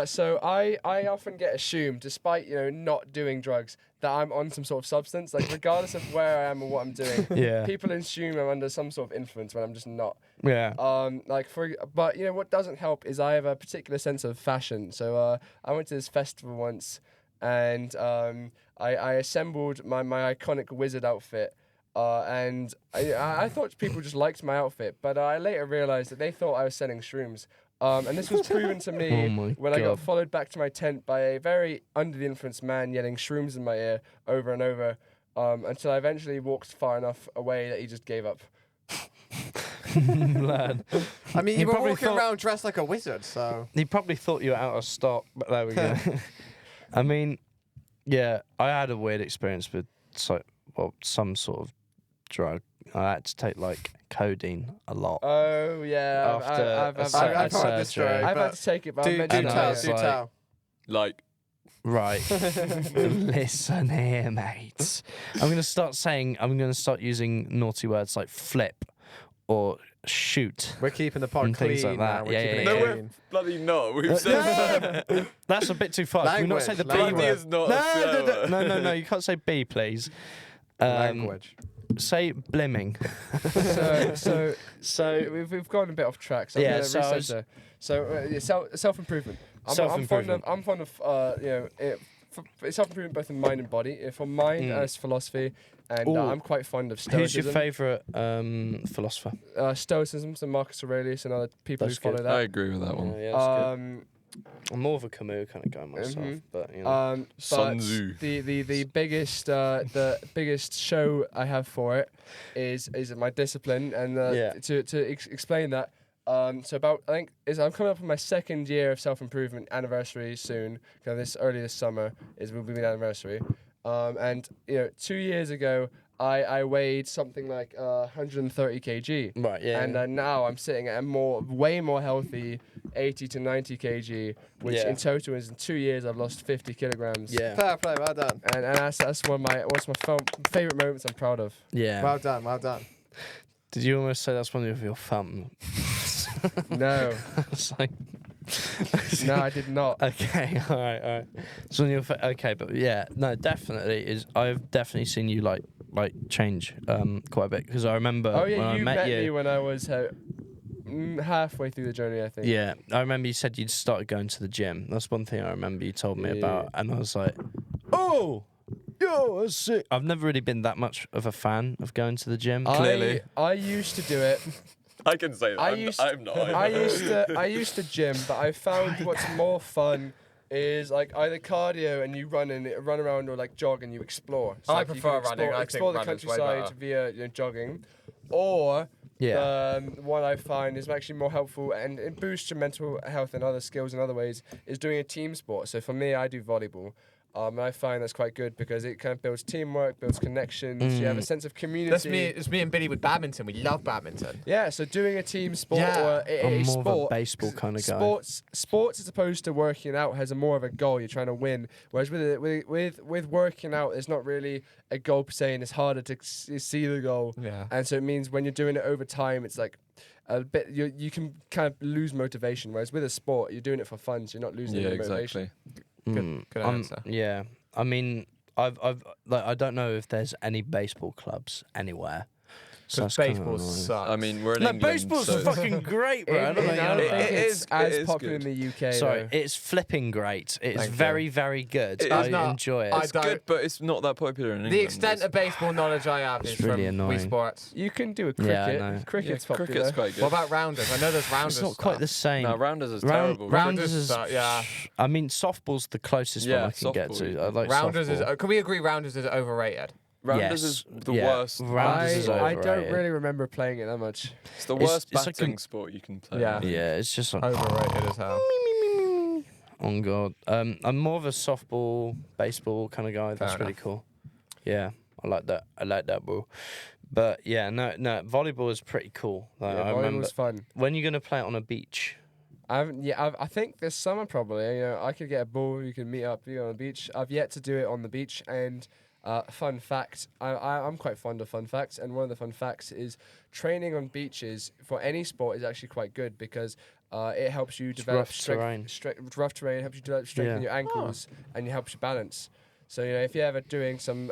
So I often get assumed, despite not doing drugs, that I'm on some sort of substance. Like regardless of where I am or what I'm doing, Yeah. people assume I'm under some sort of influence when I'm just not. Yeah. But what doesn't help is I have a particular sense of fashion. So I went to this festival once, and I assembled my iconic wizard outfit. And I thought people just liked my outfit, but I later realized that they thought I was selling shrooms. And this was proven to me Oh my when I got God. followed back to my tent by a very under the influence man yelling shrooms in my ear over and over, until I eventually walked far enough away that he just gave up. Lad. I mean, He you were probably walking thought- around dressed like a wizard, so. He probably thought you were out of stock, but there we go. I mean, yeah, I had a weird experience with some sort of drug. I had to take like codeine a lot. Oh yeah, After I've heard this story. I've but had to take it, but do I'm mentioning and tell, it's do like- tell. Like, Right. Listen here, mate. I'm going to start using naughty words like flip or shoot. We're keeping the pod And things clean like that. now. We're Yeah, keeping yeah, it no, yeah. we're clean. bloody not. We've said That's a bit too far. Can we not say the B Language. bloody word? is not a swear word. No. You can't say B, please. Language. Say blimming. So we've gone a bit off track. So Yeah, I'm so I gonna was- reset there. So self improvement. Self-improvement. I'm fond of self improvement both in mind and body. For mind, it's philosophy, and Ooh. I'm quite fond of Who's your stoicism. favourite philosopher? Stoicism, so Marcus Aurelius and other people That's who follow good. I that. agree with that one. Yeah, that's good. Um, I'm more of a Camus kind of guy myself, Mhm. but you know. Sun but Tzu. the biggest show I have for it is my discipline, and Yeah. to explain that. So I'm coming up on my second year of self-improvement anniversary soon. Early this summer will be my anniversary. And 2 years ago I weighed something like 130 kg. Right, yeah. And now I'm sitting at a way more healthy 80 to 90 kg, which Yeah. in total is in 2 years I've lost 50 kilograms. yeah. Fair play, well done. And that's one of my favorite moments I'm proud of. Yeah. Well done, well done. Did you almost say that's one of your thumb? No, It's like, no, I did not. okay, all right. It's on your okay, but yeah, no, definitely is. I've definitely seen you like change quite a bit because I remember Oh when yeah, I you met me you. when I was halfway through the journey, I think. Yeah, I remember you said you'd started going to the gym. That's one thing I remember you told me Yeah. about, and I was like, oh. Yo, that's sick. I've never really been that much of a fan of going to the gym. Clearly. I used to do it. I can say that. I'm not. I used to gym, but I found what's more fun is like either cardio and you run around or like jog and you explore. So, I like, you prefer can running. I think explore the running's way countryside better. via jogging, or Yeah. one I find is actually more helpful and it boosts your mental health and other skills in other ways is doing a team sport. So for me, I do volleyball. I find that's quite good because it kind of builds teamwork, builds connections. You have a sense of community. That's me and Billy with badminton. We love badminton. Yeah, so doing a team sport Yeah. or I'm a more of a sport, baseball kind of guy. Sports as opposed to working out has a more of a goal. You're trying to win. Whereas with working out, there's not really a goal per se, and it's harder to see the goal. Yeah. And so it means when you're doing it over time, it's like a bit you can kind of lose motivation. Whereas with a sport, you're doing it for fun, so you're not losing Yeah, any motivation. exactly. Good answer. Yeah, I mean, I've like I don't know if there's any baseball clubs anywhere. So Because that's kinda baseball annoying. sucks. I mean, we're in No, England. baseball's so fucking great, bro. I don't know I how don't you think know it it's is- as it is popular good. in the UK. Sorry, though. it's flipping great. It's Thank you. very, very good. It I is not- enjoy it. I It's don't- good, but it's not that popular in England. the extent It's- of baseball knowledge I have is It's really from Wii annoying. Sports. You can do a Yeah, I cricket. know. Cricket's yeah, popular. cricket's quite good. What about rounders? I know there's rounders. It's not quite the stuff. same. No, rounders is Round- terrible. rounders is yeah. I mean, softball's the closest one Yeah, I can get softball, to. yeah. I like Rounders softball. is. Can we agree rounders is overrated? Rounders Yes. is the Yeah. worst. Rounders is I don't overrated. really remember playing it that much. It's the It's- worst it's like batting a- sport you can play. Yeah. Yeah, it's just like Overrated as hell. oh god. I'm more of a softball, baseball kind of guy. That's Fair really enough. cool. Yeah, I like that, bro. But yeah, no, volleyball is pretty cool. Like, Yeah, I remember volleyball's fun. when you're gonna play it on a beach. I think this summer probably. You know, I could get a ball. You can meet up on the beach. I've yet to do it on the beach. And fun fact, I'm quite fond of fun facts. And one of the fun facts is training on beaches for any sport is actually quite good because it helps you develop rough terrain. rough terrain helps you develop strength in Yeah. your ankles and it helps you balance. So you know if you're ever doing some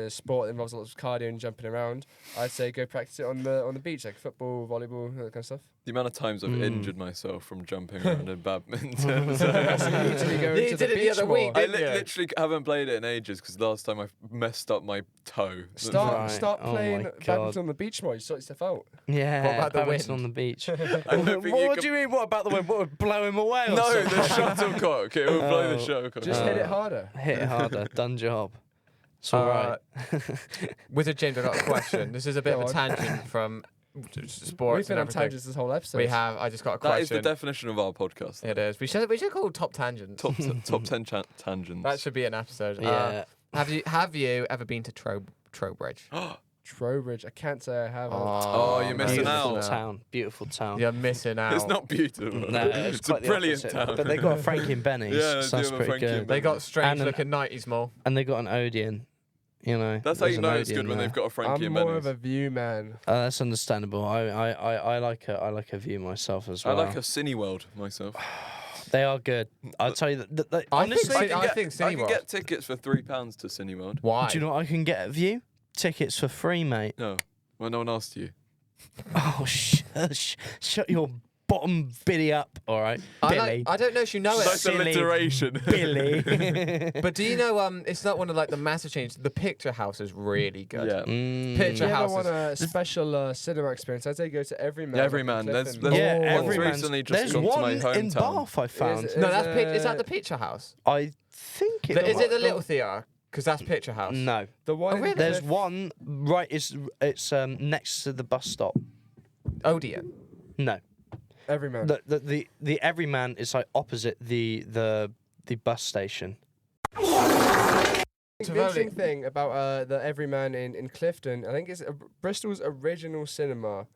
sport that involves lots of cardio and jumping around, I'd say go practice it on the beach, like football, volleyball, that kind of stuff. The amount of times I've injured myself from jumping around in badminton. So you need to be going You to did it the beach other more. week, I didn't you? literally haven't played it in ages because last time I messed up my toe. Start Right. Oh my playing God. badminton on the beach more. You sort yourself out. Yeah, What about the badminton wind? on the beach. I don't think you What can- do you mean? What about the wind? What would blow him away? Or No, something? the shuttlecock. It will blow the Oh. shuttlecock. Just hit it harder. Hit it harder. Done job. It's all right. Wizard James, I've got a question. This is a bit Go of a on. tangent from sports We've been and on everything. tangents this whole episode. We have. I just got a That is question. the definition of our podcast. It is. We should call it top tangents. Top 10 tangents. That should be an episode. Yeah. Have you ever been to Trowbridge? Trowbridge. I can't say I have. Oh, you're missing Beautiful out. town. Beautiful town. You're missing out. It's not beautiful. No, it's it's a quite the brilliant opposite. town. But they got a Frankie and Benny's, Yeah, so that's they do have a pretty Frankie and good. They got strange And an- looking 90s mall. And they got an Odeon. You know. That's how there's you an know it's Odeon good when there. they've got a Frankie I'm and more of Benny's. a view man. That's understandable. I like a view myself as I well. like a Cineworld myself. They are good. I'll tell you that I honestly, think I think I can Cineworld. get tickets for £3 to Cineworld. Why? do you know what I can get at View? Tickets for free, mate. No, well, no one asked you. Oh, shush. Shut your bottom biddy up, all right? Billy. I don't know if you know it. Nice Silly alliteration. Billy. But do you know it's not one of like the massive changes. The Picture House is really good. Yeah. Mm. Picture If you ever House want is- a special cinema experience, I'd say go to Every Man. Every up in Man. There's Clifton. Yeah, one's everyone's- recently just there's gone to one my in hometown. Bath I found. Is No, that's Is is that it- the Picture House? I think it Is it the might- little theatre? Because that's Picture House. No. The one. Oh, really? in There's Cliff- one right. It's next to the bus stop. Odeon. No. Every Man. The Everyman is like opposite the bus station. The interesting Tivoli. thing about the Everyman in Clifton, I think it's Bristol's original cinema,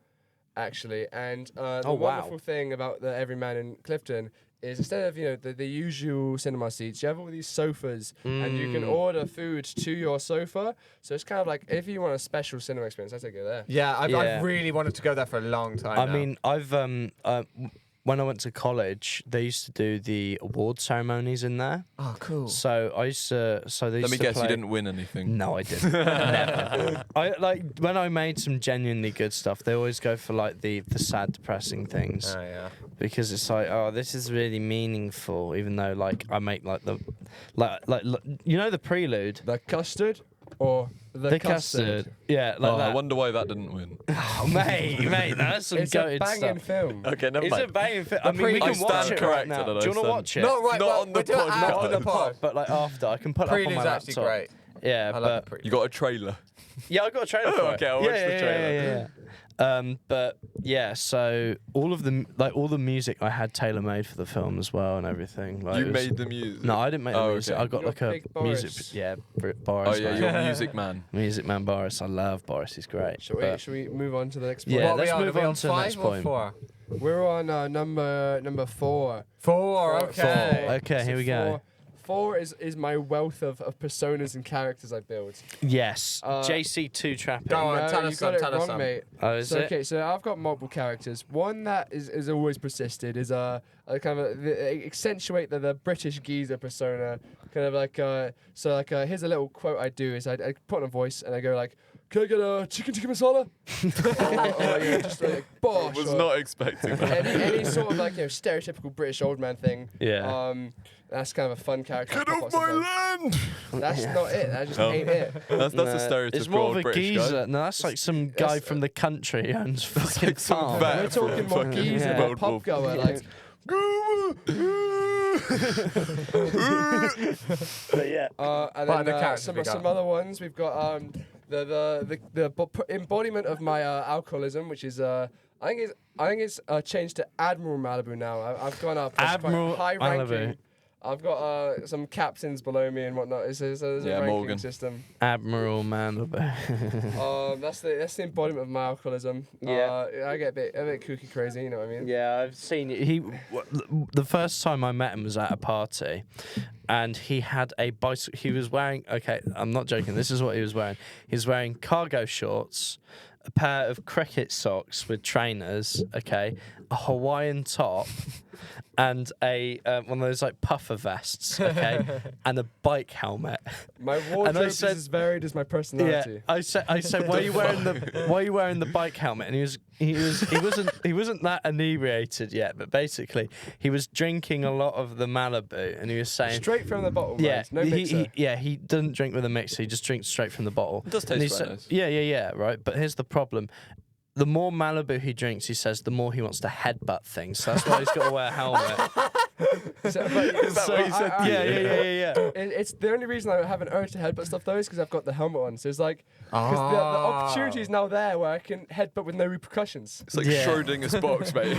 actually. And the Oh, wow. wonderful thing about the Everyman in Clifton is instead of the usual cinema seats, you have all these sofas, and you can order food to your sofa. So it's kind of like if you want a special cinema experience, I'd say go there. Yeah, I've Yeah. really wanted to go there for a long time. I now. mean, I've when I went to college, they used to do the award ceremonies in there. oh, cool. So I used to. So they Let used me to guess, play. you didn't win anything. No, I didn't. Never. I like when I made some genuinely good stuff. They always go for like the sad, depressing things Oh yeah. because it's like, oh, this is really meaningful. Even though like I make like the like you know the prelude, The custard or the custard. Yeah, like Oh, I that. wonder why that didn't win. Oh, mate, that's some It's a goated banging stuff. film. Okay, never It's a mind. banging film. I mean, we pre- can I watch stand it right corrected now. and I Do you want to stand- watch it? Not right. Not well, on the we'll do it after podcast. the pod. But like after, I can put it up on Prelude's my actually laptop. great. Yeah, I love but the prelude. You got a trailer. yeah, I got a trailer for it. Okay, I'll watch yeah, the yeah, trailer. Yeah, But yeah, so all the music I had tailor made for the film as well and everything. Like, You it was- made the music. No, I didn't make the Oh, music. okay. I got You're like a big music. Boris. Yeah, Oh Boris. yeah, mate. you're music man. Music man Boris. I love Boris. He's great. Should we move on to the next point? Yeah, What are we let's on? move Are we on to the next 5 or point. 4? We're on number 4. 4. Okay. Okay, here we go. 4 is my wealth of personas and characters I build. Yes, Uh, JC2 trapping. Go on, No, tell you us got some, it tell us wrong, some. mate. Oh, is So, it? okay, so I've got multiple characters. One that is always persisted is a kind of accentuate the British geezer persona. Kind of like here's a little quote I do is I put on a voice and I go like, "Can I get a chicken tikka masala?" or just like bosh. Was or not expecting that. any sort of like stereotypical British old man thing. Yeah. That's kind of a fun character. Get to pop off on my sometimes. land! That's not it. That just No. ain't it. That's a No, stereotypical It's more of a British geezer. guy. No, that's like some guy That's- from the country who owns fucking like some farm. vet. We're talking more Fucking geezer, yeah. but World pub War goer. Like, But yeah. and What then other characters some we got? some other ones. We've got the embodiment of my alcoholism, which is I think it's changed to Admiral Malibu now. I've gone up. It's quite Admiral high ranking. Malibu. I've got some captains below me and whatnot. There's a Yeah, ranking Morgan. system. Admiral Malibu. That's the embodiment of my alcoholism. Yeah. I get a bit kooky crazy. You know what I mean? Yeah, I've seen it. The first time I met him was at a party, and he had a bicycle. He was wearing. Okay, I'm not joking. This is what he was wearing. He was wearing cargo shorts, a pair of cricket socks with trainers. Okay, a Hawaiian top, and a one of those like puffer vests. Okay, and a bike helmet. My wardrobe is said- as varied as my Yeah, personality. I said, why are you wearing the bike helmet? And he wasn't that inebriated yet, but basically he was drinking a lot of the Malibu, and he was saying, Straight from the bottle. yeah, mind. No mixer. he doesn't drink with a mixer. He just drinks straight from the bottle. It does And he taste said- quite nice. Yeah, right. But here's the problem. The more Malibu he drinks, he says, the more he wants to headbutt things. So that's why he's got to wear a helmet. So, but, Is that what he said to you? Yeah. It's the only reason I have an urge to headbutt stuff though is because I've got the helmet on. So it's like, because the opportunity is now there where I can headbutt with no repercussions. It's like Yeah. Schrodinger's box, mate.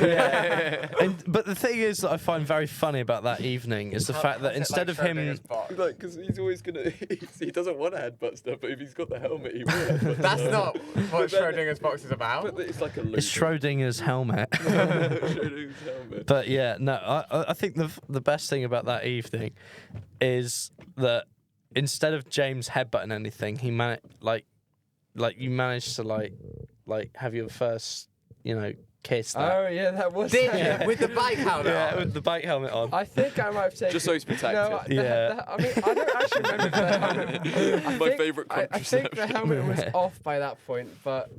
But the thing is that I find very funny about that evening is the fact that instead of him... Like, because he's always gonna, he doesn't want to headbutt stuff, but if he's got the helmet, he will headbutt That's stuff. not what Schrodinger's box is about. But it's like a loop. It's Schrodinger's helmet. Schrodinger's helmet. But yeah, no, I think the best thing about that evening is that instead of James headbutting anything, he you managed to like have your first, kiss that. Oh yeah, that was. Did that. you? With the bike helmet Yeah, on? with the bike helmet on. I think I might have taken. Just so he's protected. No, Yeah. I mean, I don't actually remember the helmet. My favourite I think the contraception. helmet was off by that point, but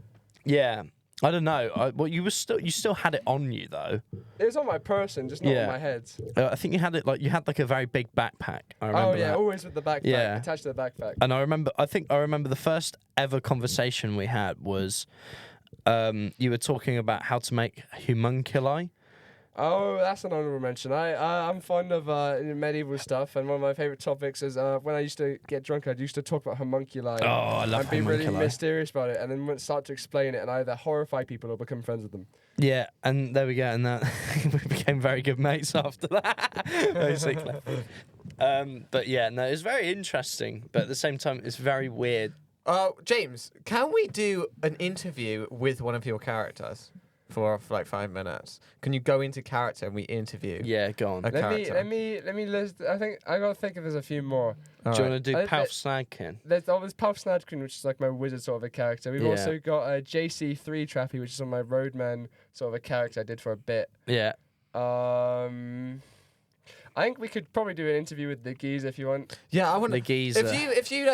Yeah, I don't know. You still had it on you though. it was on my person, just not Yeah. on my head. I think you had it you had a very big backpack. I remember Oh yeah, that. always with the backpack, Yeah. attached to the backpack. And I remember the first ever conversation we had was you were talking about how to make homunculi. Oh, that's an honorable mention. I'm fond of medieval stuff, and one of my favorite topics is when I used to get drunk, I used to talk about homunculi. Oh, I love and be really homunculi. mysterious about it, and then start to explain it, and either horrify people or become friends with them. Yeah, and there we go, and that we became very good mates after that, basically. But yeah, no, it's very interesting, but at the same time, it's very weird. James, can we do an interview with one of your characters for like 5 minutes? Can you go into character and we interview? Yeah, go on. A Let character. me list. I think I gotta think if there's a few more. All Do you right. want to do I- Palf Snagkin? There's always Palf Snadkin, which is like my wizard sort of a character. We've Yeah. also got a JC3 Trappy, which is on my roadman sort of a character I did for a bit. Yeah. I think we could probably do an interview with the geezer if you want. Yeah, I want The to. geezer. If you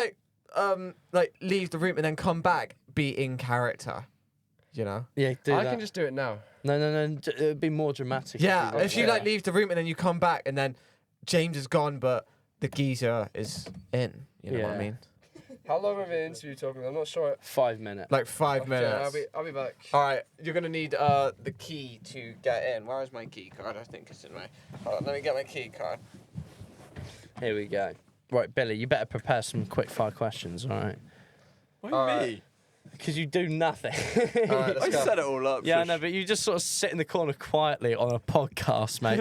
like leave the room and then come back, be in character. You know. Yeah, do I that. can just do it now. No. It would be more dramatic. Yeah, want if you to. like leave the room and then you come back and then James is gone, but the geezer is in. You know what I Yeah. mean? How long of an interview talking? I'm not sure. 5 minutes. Like 5 Okay, minutes. I'll be back. All right, you're gonna need the key to get in. Where is my key card? I think it's in my. Hold on, let me get my key card. Here we go. Right, Billy, you better prepare some quick fire questions, all right? Why All me? right. Because you do nothing. All right, let's I go. set it all up. Yeah, I shush. know, but you just sort of sit in the corner quietly on a podcast, mate.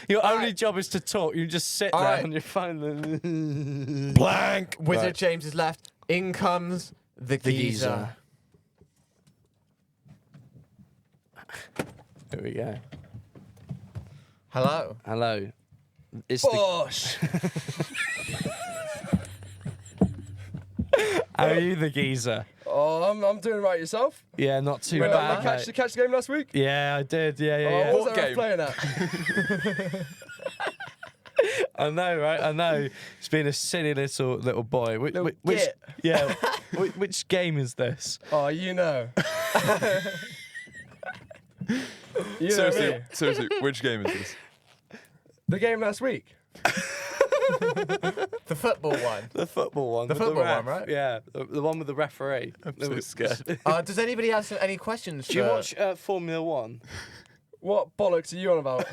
Your all only right. job is to talk. You just sit All there right. on your phone. Blank. Wizard Right. James is left. In comes the geezer. Here we go. Hello. Hello. It's Bosh. How are you, the geezer? Oh, I'm doing right. Yourself? Yeah, not too Well, bad, catch mate. the game last week? Yeah, I did. Yeah, yeah, Oh, yeah. what was What that game? playing at? I know, right? I know. He's been a silly little boy. Which, Little which git. yeah? Which game is this? Oh, you know. You know me. Seriously, which game is this? The game last week. The football one. The football one. The with football ref. one, right? Yeah, the one with the referee. I'm so scared. Does anybody have any questions? Do you for- watch Formula One? What bollocks are you on about?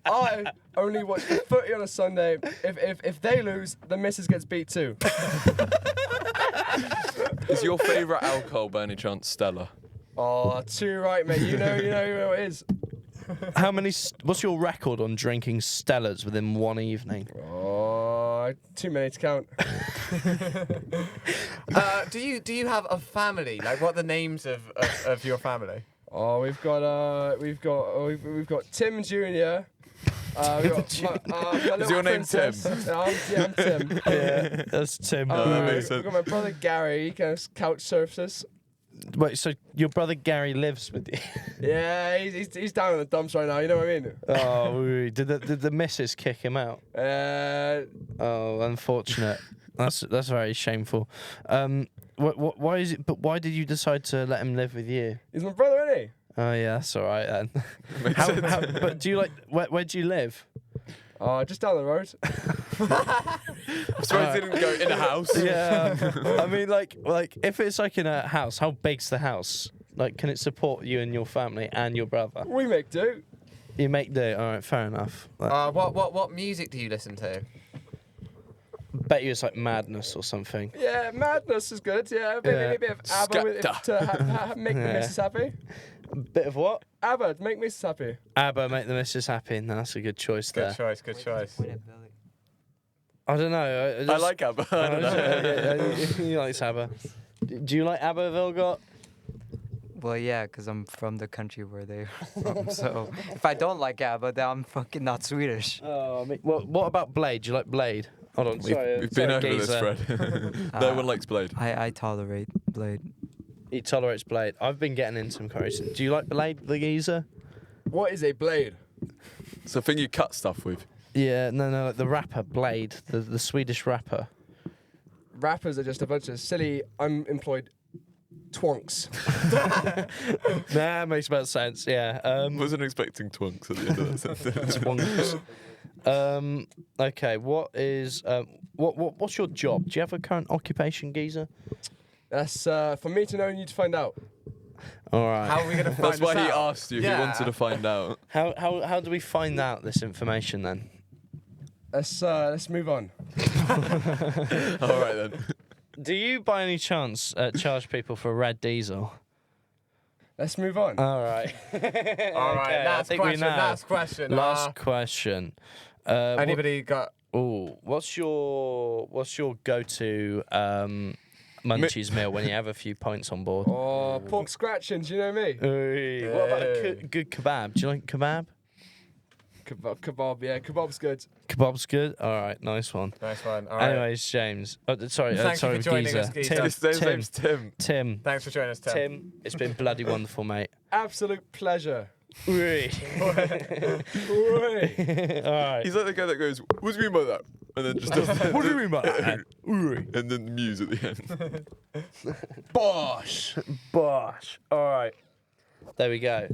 I only watch the footy on a Sunday. If they lose, the missus gets beat too. Is your favourite alcohol by any chance Stella? Oh, too right, mate. You know what it is. How many? What's your record on drinking Stellas within one evening? Oh, too many to count. do you have a family? Like, what are the names of your family? Oh, we've got Tim Jr. We've got my little your name princess. I'm Tim. Yeah, that's Tim. that makes We've got my brother Gary. He kind of couch surfs us. Wait, so your brother Gary lives with you? Yeah, he's down in the dumps right now. You know what I mean? Oh, did the missus kick him out? Uh, Oh, unfortunate. That's very shameful. Why is it? But why did you decide to let him live with you? he's my brother, isn't he? Oh yeah, that's all right then. Makes sense. But do you like where do you live? Just down the road. I'm surprised it didn't go in a house. Yeah, I mean like if it's like in a house, how big's the house? Like, can it support you and your family and your brother? We make do. You make do. All right, fair enough. Like, What music do you listen to? bet you it's like Madness or something. Yeah, Madness is good. Yeah, maybe Yeah. a bit of ABBA Skepta. to make the Yeah. missus happy. Bit of what? ABBA to make missus happy. ABBA, make the missus happy. No, that's a good choice there. Good choice. I don't know. I like ABBA. I don't know. He likes ABBA. Do you like ABBA, Vilgot? Well, yeah, because I'm from the country where they're from. So if I don't like ABBA, then I'm fucking not Swedish. Oh, I mean, what about Blade? Do you like Blade? Hold on, sorry. We've been sorry, over geezer. this, Fred. No one likes Blade. I tolerate Blade. He tolerates Blade. I've been getting into him quite recently. Do you like Blade, the geezer? What is a blade? It's a thing you cut stuff with. Yeah, no, like the rapper Blade, the Swedish rapper. Rappers are just a bunch of silly, unemployed twonks. Nah, makes about sense. Yeah. Wasn't expecting twunks at the end of that sentence. Twonks. Okay. What's your job? Do you have a current occupation, geezer? That's for me to know and you to find out. All right. How are we gonna find That's why this he out? asked you. Yeah. He wanted to find out. How do we find out this information then? Let's move on. All right then. Do you, by any chance, charge people for red diesel? Let's move on. All right. All right, last question. Last question. Anybody got? What's your go-to munchies meal when you have a few pints on board? Oh, pork scratchings, you know me. What about a good kebab? Do you like kebab? Kebab, yeah, kebab's good. Kebab's good. All right, nice one. Nice one. All right. Anyways, James. Sorry, Thank you sorry, for joining geezer. us, geezer. His name's Tim. Tim. Thanks for joining us, Tim. Tim, it's been bloody wonderful, mate. Absolute pleasure. Oi. Oi. All right. He's like the guy that goes, "What do you mean by that?" And then just does. What do you mean by that? Oi. And then the muse at the end. Bosh. Bosh. All right. There we go.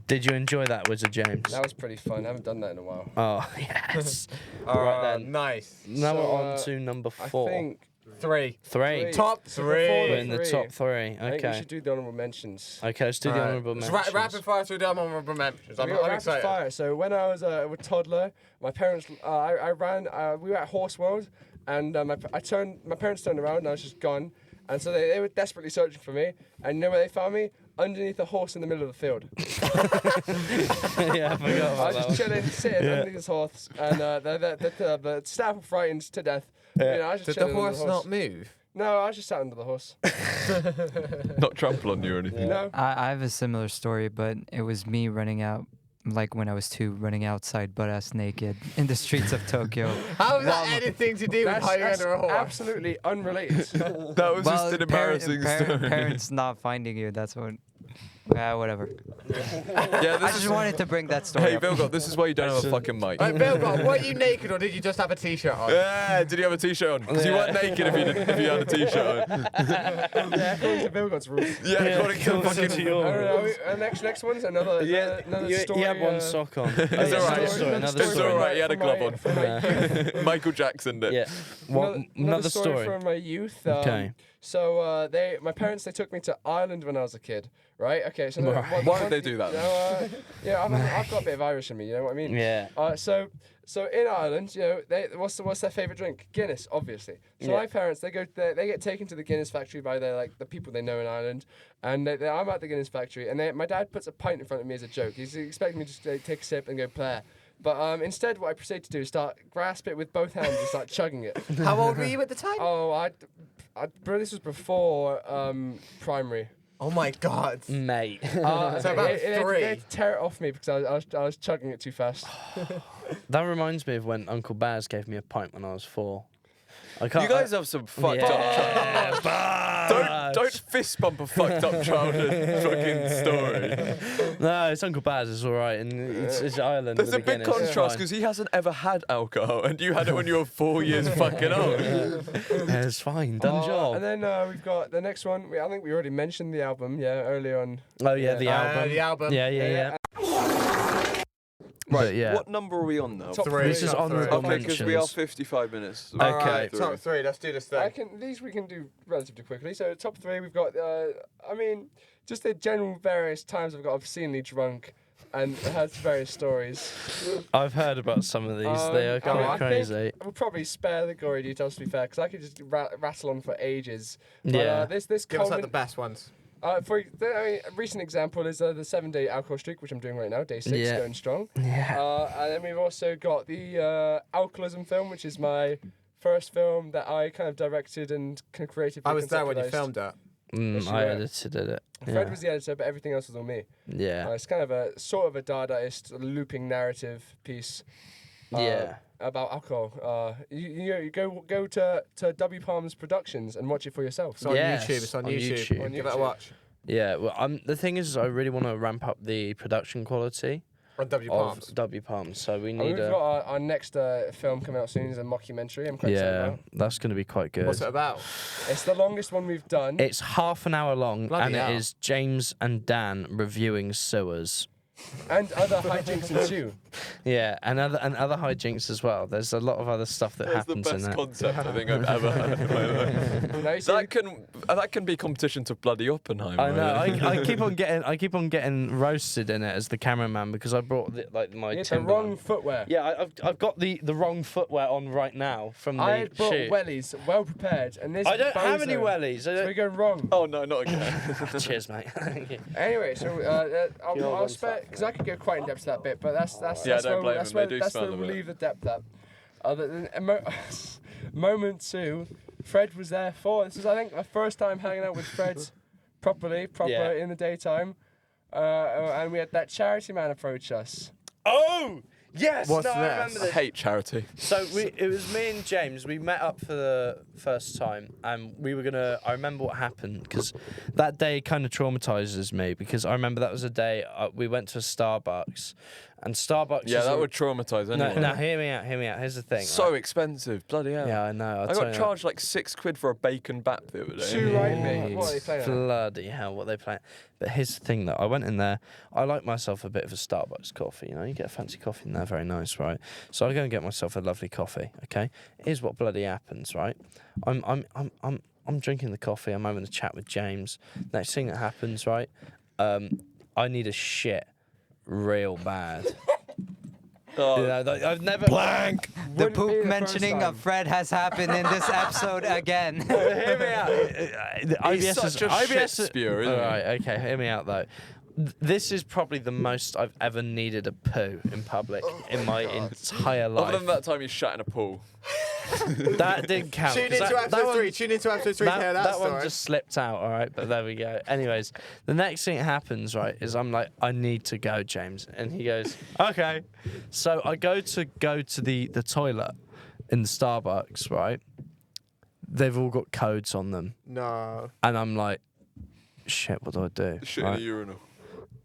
Did you enjoy that, Wizard James? That was pretty fun. I haven't done that in a while. Oh, yes. Right then. Nice. Now So, we're on to number I 4. think Three. Three. Top So three. before We're in the three, top 3. I think we Okay. should do the honourable mentions. Okay, let's do the All right. honourable Let's mentions. rapid fire through the honourable mentions. We I'm got rapid excited. fire. So when I was a toddler, my parents, I ran. We were at Horse World, and my parents turned around, and I was just gone. And so they were desperately searching for me. And you know where they found me? Underneath a horse in the middle of the field. Yeah, I forgot I about was that. just chilling, sitting underneath this horse, and the staff were frightened to death. You know, I was just Did the chilling under horse not move? No, I was just sat under the horse. Not trample on you or anything. No. I have a similar story, but it was me running out, like when I was 2, running outside butt ass naked in the streets of Tokyo. How is that anything to do with hiding That's under a horse? absolutely unrelated. That was just an embarrassing story. Parents not finding you, that's what. Whatever. Yeah, I this just is. wanted to bring that story Hey, up. Vilgot, this is why you don't have a fucking mic. Right, Bill, were you naked or did you just have a t-shirt on? Yeah, did you have a t-shirt on? Because you weren't naked if you had a t-shirt on. Yeah, according to Bill God's rules. Yeah, according to According fucking. to your- I don't know. Next one's another story. You had one sock on. It's alright. Another It's story. alright. He had a glove on. From my youth. Michael Jackson did. Yeah. Another story. from my youth. Okay. So my parents, they took me to Ireland when I was a kid, right? Okay, so Right. Why would they do that? You know, yeah, I've got a bit of Irish in me. You know what I mean? Yeah. So in Ireland, you know, what's their favorite drink? Guinness, obviously. So Yeah. my parents, they get taken to the Guinness factory by the people they know in Ireland, and I'm at the Guinness factory, and my dad puts a pint in front of me as a joke. He's expecting me to just take a sip and go play. But instead, what I proceed to do is grasp it with both hands and start chugging it. How old were you at the time? Oh, bro, this was before primary. Oh my god. Mate. So about They 3. had to tear it off me because I was chugging it too fast. That reminds me of when Uncle Baz gave me a pint when I was 4. I can't. You guys have some fucked up. Yeah, Baz. Don't fist bump a fucked up childhood fucking story. No, it's Uncle Baz. It's all right, and it's Ireland. There's with a the big Guinness, it's contrast fine. because he hasn't ever had alcohol, and you had it when you were 4 years fucking old. Yeah, it's fine. Done job. And then we've got the next one. I think we already mentioned the album, earlier on. Oh yeah, the album. The album. Yeah. Right, But yeah. what number are we on now? Top 3. This is top honorable 3. Okay, because we are mentions. 55 minutes. Okay. Alright, top 3. Let's do this thing. These we can do relatively quickly. So top 3, we've got. Just the general various times I've got obscenely drunk, and had various stories. I've heard about some of these. They are I quite crazy. think we'll probably spare the gory details, to be fair, because I could just rattle on for ages. But, Yeah. this Give us like the best ones. a recent example is the 7-day alcohol streak, which I'm doing right now, day 6, Yeah. going strong. Yeah. And then we've also got the alcoholism film, which is my first film that I kind of directed and kind of creatively I was there when you conceptualised. filmed it. Yes, you I were. edited it. Fred was the editor, but everything else was all me. Yeah. It's kind of a sort of a Dadaist looping narrative piece. Yeah. About alcohol. You go to W Palms Productions and watch it for yourself. It's on Yes, YouTube. It's on on YouTube. YouTube. Give it a YouTube. watch. Yeah. Well, the thing is, I really want to ramp up the production quality On W of Palms. W Palms. So we And need we've got our next film coming out soon is a mockumentary. I'm quite excited Yeah, about. that's going to be quite good. What's it about? It's the longest one we've done. It's half an hour long, Bloody and hell. it is James and Dan reviewing sewers. And other hijinks ensue. Yeah, and other hijinks as well. There's a lot of other stuff that That's the happens in best it. concept I think I've ever heard in my life. Now, you see, That can be competition to bloody Oppenheimer. I know. I keep on getting roasted in it as the cameraman because I brought my you had the Timberland. wrong footwear. Yeah, I've got the wrong footwear on right now from the I had brought shoot. wellies, well prepared, and this I don't have any bozo- wellies. I So we're don't... going wrong. Oh no, not again. Cheers, mate. Thank you. Anyway, so You're I'll one spare step. because I could go quite in depth to that bit, but that's Yeah, that's don't where, blame that's them, where, they do that's smell where a we'll bit. leave the depth at. Moment 2, Fred was there for. This is I think my first time hanging out with Fred proper Yeah. in the daytime, and we had that charity man approach us. Oh yes, What's no, I this? remember I this. hate charity. So it was me and James. We met up for the first time, and we were gonna. I remember what happened because that day kind of traumatizes me because I remember that was a day we went to a Starbucks, and Starbucks. Yeah, is that a- would traumatize No, anyone. no, hear me out. Here's the thing. So right? expensive, bloody hell. Yeah, I know. I got charged like £6 for a bacon bap the other day. Too right, mate. What are they Jeez, playing at? bloody hell, what they playing? But here's the thing, though. I went in there. I like myself a bit of a Starbucks coffee. You know, you get a fancy coffee in there, very nice, right? So I go and get myself a lovely coffee. Okay, here's what bloody happens, right? I'm drinking the coffee. I'm having a chat with James. Next thing that happens, right? I need a shit real bad. Oh, You know, like, I've never blank. The Wouldn't be poop the first mentioning time. of Fred has happened in this episode again. Hear me out. He's such a shit spewer, isn't he? All right, okay, hear me out though. This is probably the most I've ever needed a poo in public in my entire life. Other than that time you shat in a pool. That didn't count. Tune 'cause into that episode one- 3. Tune into episode 3 to hear that that story. one just slipped out, all right, but there we go. Anyways, the next thing that happens, right, is I'm like, I need to go, James. And he goes, okay. So I go to the toilet in the Starbucks, right? They've all got codes on them. No. And I'm like, shit, what do I do? Shit Right? in a urinal.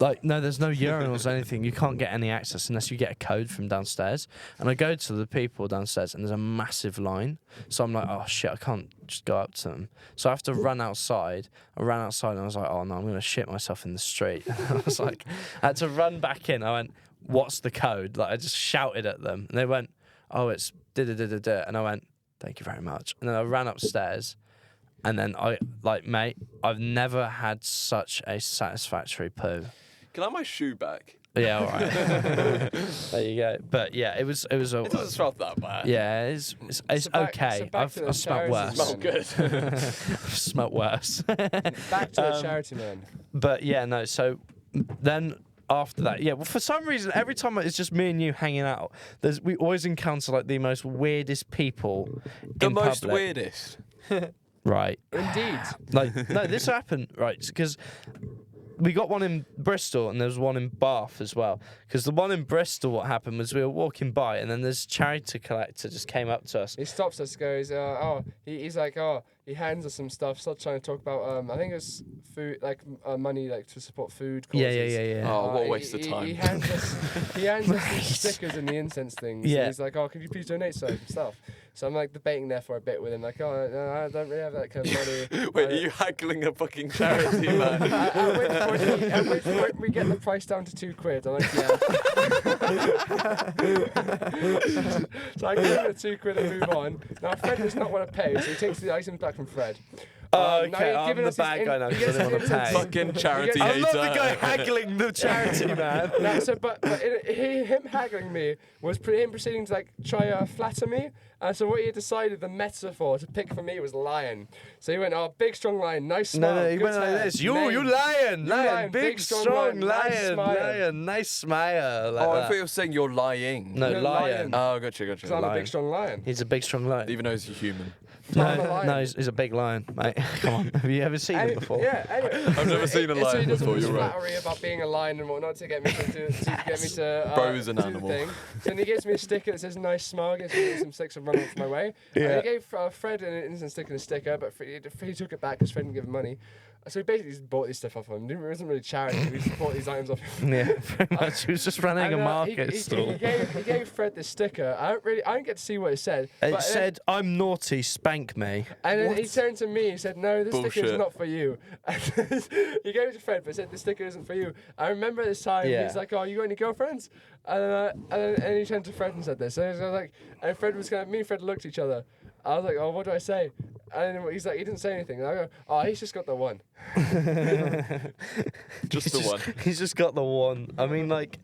Like, no, there's no urinals or anything. You can't get any access unless you get a code from downstairs. And I go to the people downstairs and there's a massive line. So I'm like, oh shit, I can't just go up to them. So I have to run outside. I ran outside and I was like, oh no, I'm going to shit myself in the street. I was like, I had to run back in. I went, what's the code? Like, I just shouted at them. And they went, oh, it's da-da-da-da-da. And I went, thank you very much. And then I ran upstairs. And then mate, I've never had such a satisfactory poo. Can I have my shoe back? Yeah, all right. There you go. But yeah, it was a. It doesn't smell that bad. Yeah, it's So back- okay. so back to the I've smelt charities. worse. Smell good. I've smelt worse. Back to the charity man. But yeah, no. So then after that, yeah. Well, for some reason, every time it's just me and you hanging out, we always encounter like the most weirdest people The in most public. weirdest. Right. Indeed. Like no, this happened right because we got one in Bristol and there was one in Bath as well. Because the one in Bristol, what happened was we were walking by and then this charity collector just came up to us. He stops us, goes, he's like, he hands us some stuff, starts trying to talk about, I think it's food, like money, like to support food causes. Yeah. Oh, what a waste of He time. hands us these stickers and the incense things. Yeah. And he's like, could you please donate some stuff? So I'm like debating there for a bit with him, like, no, I don't really have that kind of money. Wait, are you haggling a fucking charity, man? At which point we get the price down to £2. I'm like, yeah. So I give him the £2 and move on. Now Fred does not want to pay, so he takes the items back from Fred. Oh, Now okay, he's I'm given the us his bad guy now he because I gets didn't want his to incense. pay. Fucking charity I'm not the hater. guy haggling the charity, man. No, so but him haggling me was him proceeding to like try flatter me. And so what he decided the metaphor to pick for me was lion. So he went, big strong lion, nice smile. No, he good went like hair, this. You name." lion, big strong nice smile." nice smile. Like Oh, I that. thought you were saying you're lying. No, You're lion. lion. Oh, gotcha. Because I'm a Lion. big strong lion. He's a big strong lion. Even though he's a human. I'm a lion. No, he's a big lion, mate. Come on, have you ever seen him before? Yeah, anyway. I've never seen a So he lion does all before, this you're right. flattery about being a lion and whatnot to get me to Bro's an do the animal. thing. So then he gives me a sticker that says nice smile, gives me some sticks and run off my way. And Yeah. he gave Fred an instant sticker and a sticker, but he took it back because Fred didn't give him money. So we basically just bought this stuff off him. It wasn't really charity. We just bought these items off him. Yeah, pretty much. He was just running And, a market he stall. gave Fred this sticker. I didn't get to see what it said. It but said, "I'm naughty, spank me." And then he turned to me and said, "No, this sticker is Bullshit. not for you." And he gave it to Fred, but said, "This sticker isn't for you." I remember this time Yeah. he's like, "Oh, you got any girlfriends?" And he turned to Fred and said this. And I was like, and Fred was me and Fred looked at each other. I was like, "Oh, what do I say?" And he's like, he didn't say anything. And I go, "Oh, he's just got the one." Just the one. He's just got the one. I mean, like,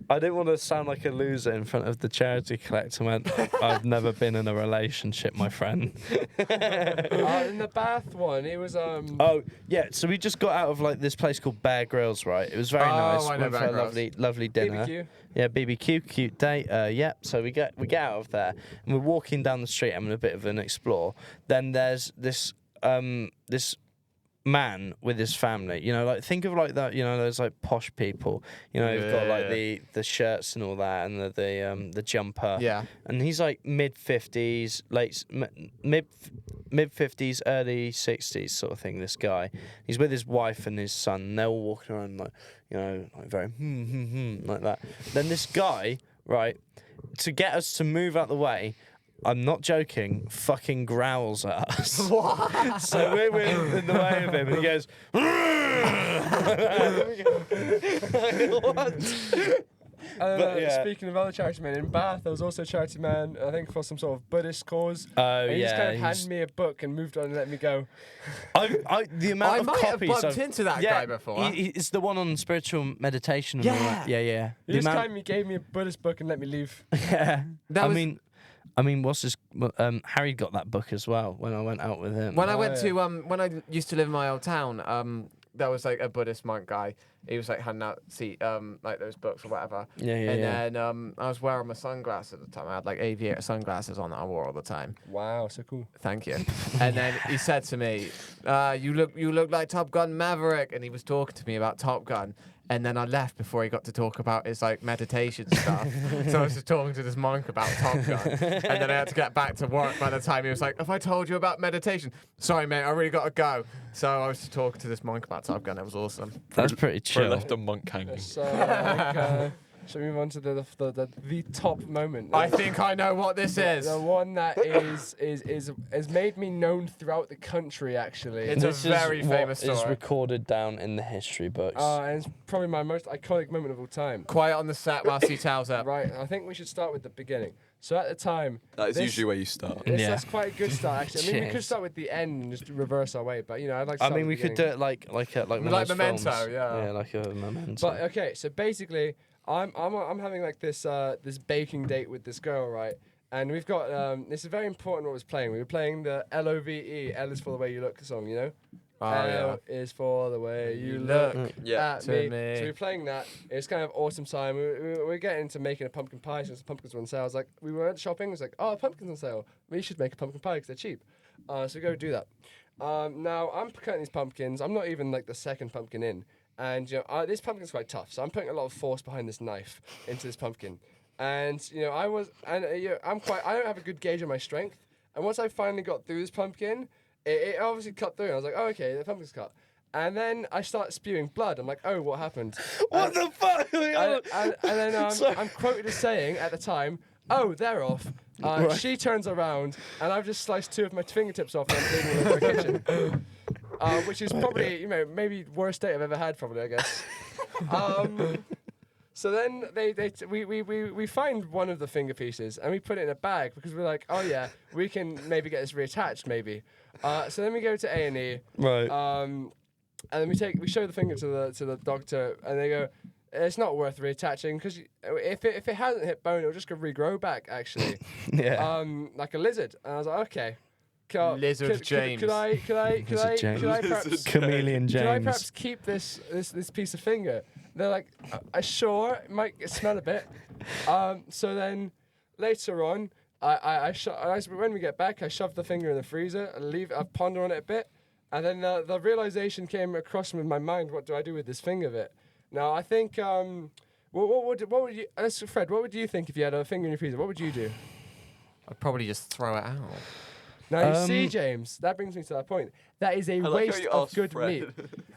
I didn't want to sound like a loser in front of the charity collector. Went, I've never been in a relationship, my friend. In the Bath one, it was Oh yeah, so we just got out of like this place called Bear Grylls, right? It was very nice. I know Went for Bear a Grylls. lovely dinner. BBQ. Yeah, BBQ, cute date. Yeah, so we get out of there and we're walking down the street, having a bit of an explore. Then there's this man with his family. You know, like think of like that. You know, those like posh people. You know, they've got like the shirts and all that, and the jumper. Yeah. And he's like mid 50s, mid 50s, early 60s sort of thing. This guy, he's with his wife and his son. And they're all walking around like, you know, like very like that. Then this guy, right, to get us to move out the way. I'm not joking, fucking growls at us. What? So we're in the way of him and he goes, what? But, yeah. Speaking of other charity men, in Bath, there was also a charity man, I think for some sort of Buddhist cause. Oh, and he just kind of he's- handed me a book and moved on and let me go. The amount I of might have copies bumped I've- into that yeah, guy before. It's the one on spiritual meditation and all that. Yeah. He The just amount- kindly gave me a Buddhist book and let me leave. Yeah. That I was- mean, what's this? Harry got that book as well when I went out with him. When I Oh, went yeah. to when I used to live in my old town, there was like a Buddhist monk guy. He was like handing out like those books or whatever. And then I was wearing my sunglasses at the time. I had like aviator sunglasses on that I wore all the time. Wow, so cool. Thank you. And then he said to me, "You look like Top Gun Maverick," and he was talking to me about Top Gun. And then I left before he got to talk about his like meditation stuff. So I was just talking to this monk about Top Gun. And then I had to get back to work by the time he was like, "Have I told you about meditation?" "Sorry, mate, I really got to go." So I was just talking to this monk about Top Gun. It was awesome. That's pretty So I chill. left a monk hanging. So, should we move on to the top moment? I think I know what this is. The one that is made me known throughout the country, actually. It's a This very is famous what is story. recorded down in the history books. And it's probably my most iconic moment of all time. Quiet on the set whilst he tells up. Right, I think we should start with the beginning. So at the time, That is this- usually where you start. Yeah. that's quite a good start, actually. I mean, we could Cheers. start with the end and just reverse our way, but you know, I'd like to I start mean, with we the could do beginning. it like one Like of those Memento, films. yeah. Yeah, like a memento. But okay, so basically, I'm having like this this baking date with this girl, right? And we've got this is very important what was playing. We were playing the LOVE, L is for the way you look song, you know? Oh, L is for the way you look Yeah. at to me. me. So we were playing that. It was kind of awesome time. We getting into making a pumpkin pie since the pumpkins were on sale. I was like, we went shopping. It was like, oh, pumpkins on sale. We should make a pumpkin pie because they're cheap. So we go do that. Now I'm cutting these pumpkins. I'm not even like the second pumpkin in. And you know, this pumpkin's quite tough, so I'm putting a lot of force behind this knife into this pumpkin. And you know, I don't have a good gauge of my strength. And once I finally got through this pumpkin, it obviously cut through. And I was like, oh, okay, the pumpkin's cut. And then I start spewing blood. I'm like, oh, what happened? what the fuck? And then I'm quoted as saying at the time, oh, they're off. She turns around, and I've just sliced 2 of my fingertips off and I'm bleeding all over the kitchen. Which is probably, you know, maybe worst date I've ever had, probably, I guess. So then we find one of the finger pieces and we put it in a bag because we're like, oh yeah, we can maybe get this reattached, maybe. So then we go to A&E. Right. And then we show the finger to the doctor, and they go, it's not worth reattaching because if it hasn't hit bone, it'll just go regrow back actually. Yeah. Like a lizard. And I was like, okay. Lizard James. Could I perhaps Chameleon could I James. perhaps keep this piece of finger? They're like, sure, it might smell a bit. So then later on, when we get back, I shove the finger in the freezer, I ponder on it a bit, and then the realization came across in my mind: what do I do with this finger bit? Now I think, what would you, Fred? What would you think if you had a finger in your freezer? What would you do? I'd probably just throw it out. Now you see, James, that brings me to that point. That is a like how waste you of asked good Fred. meat.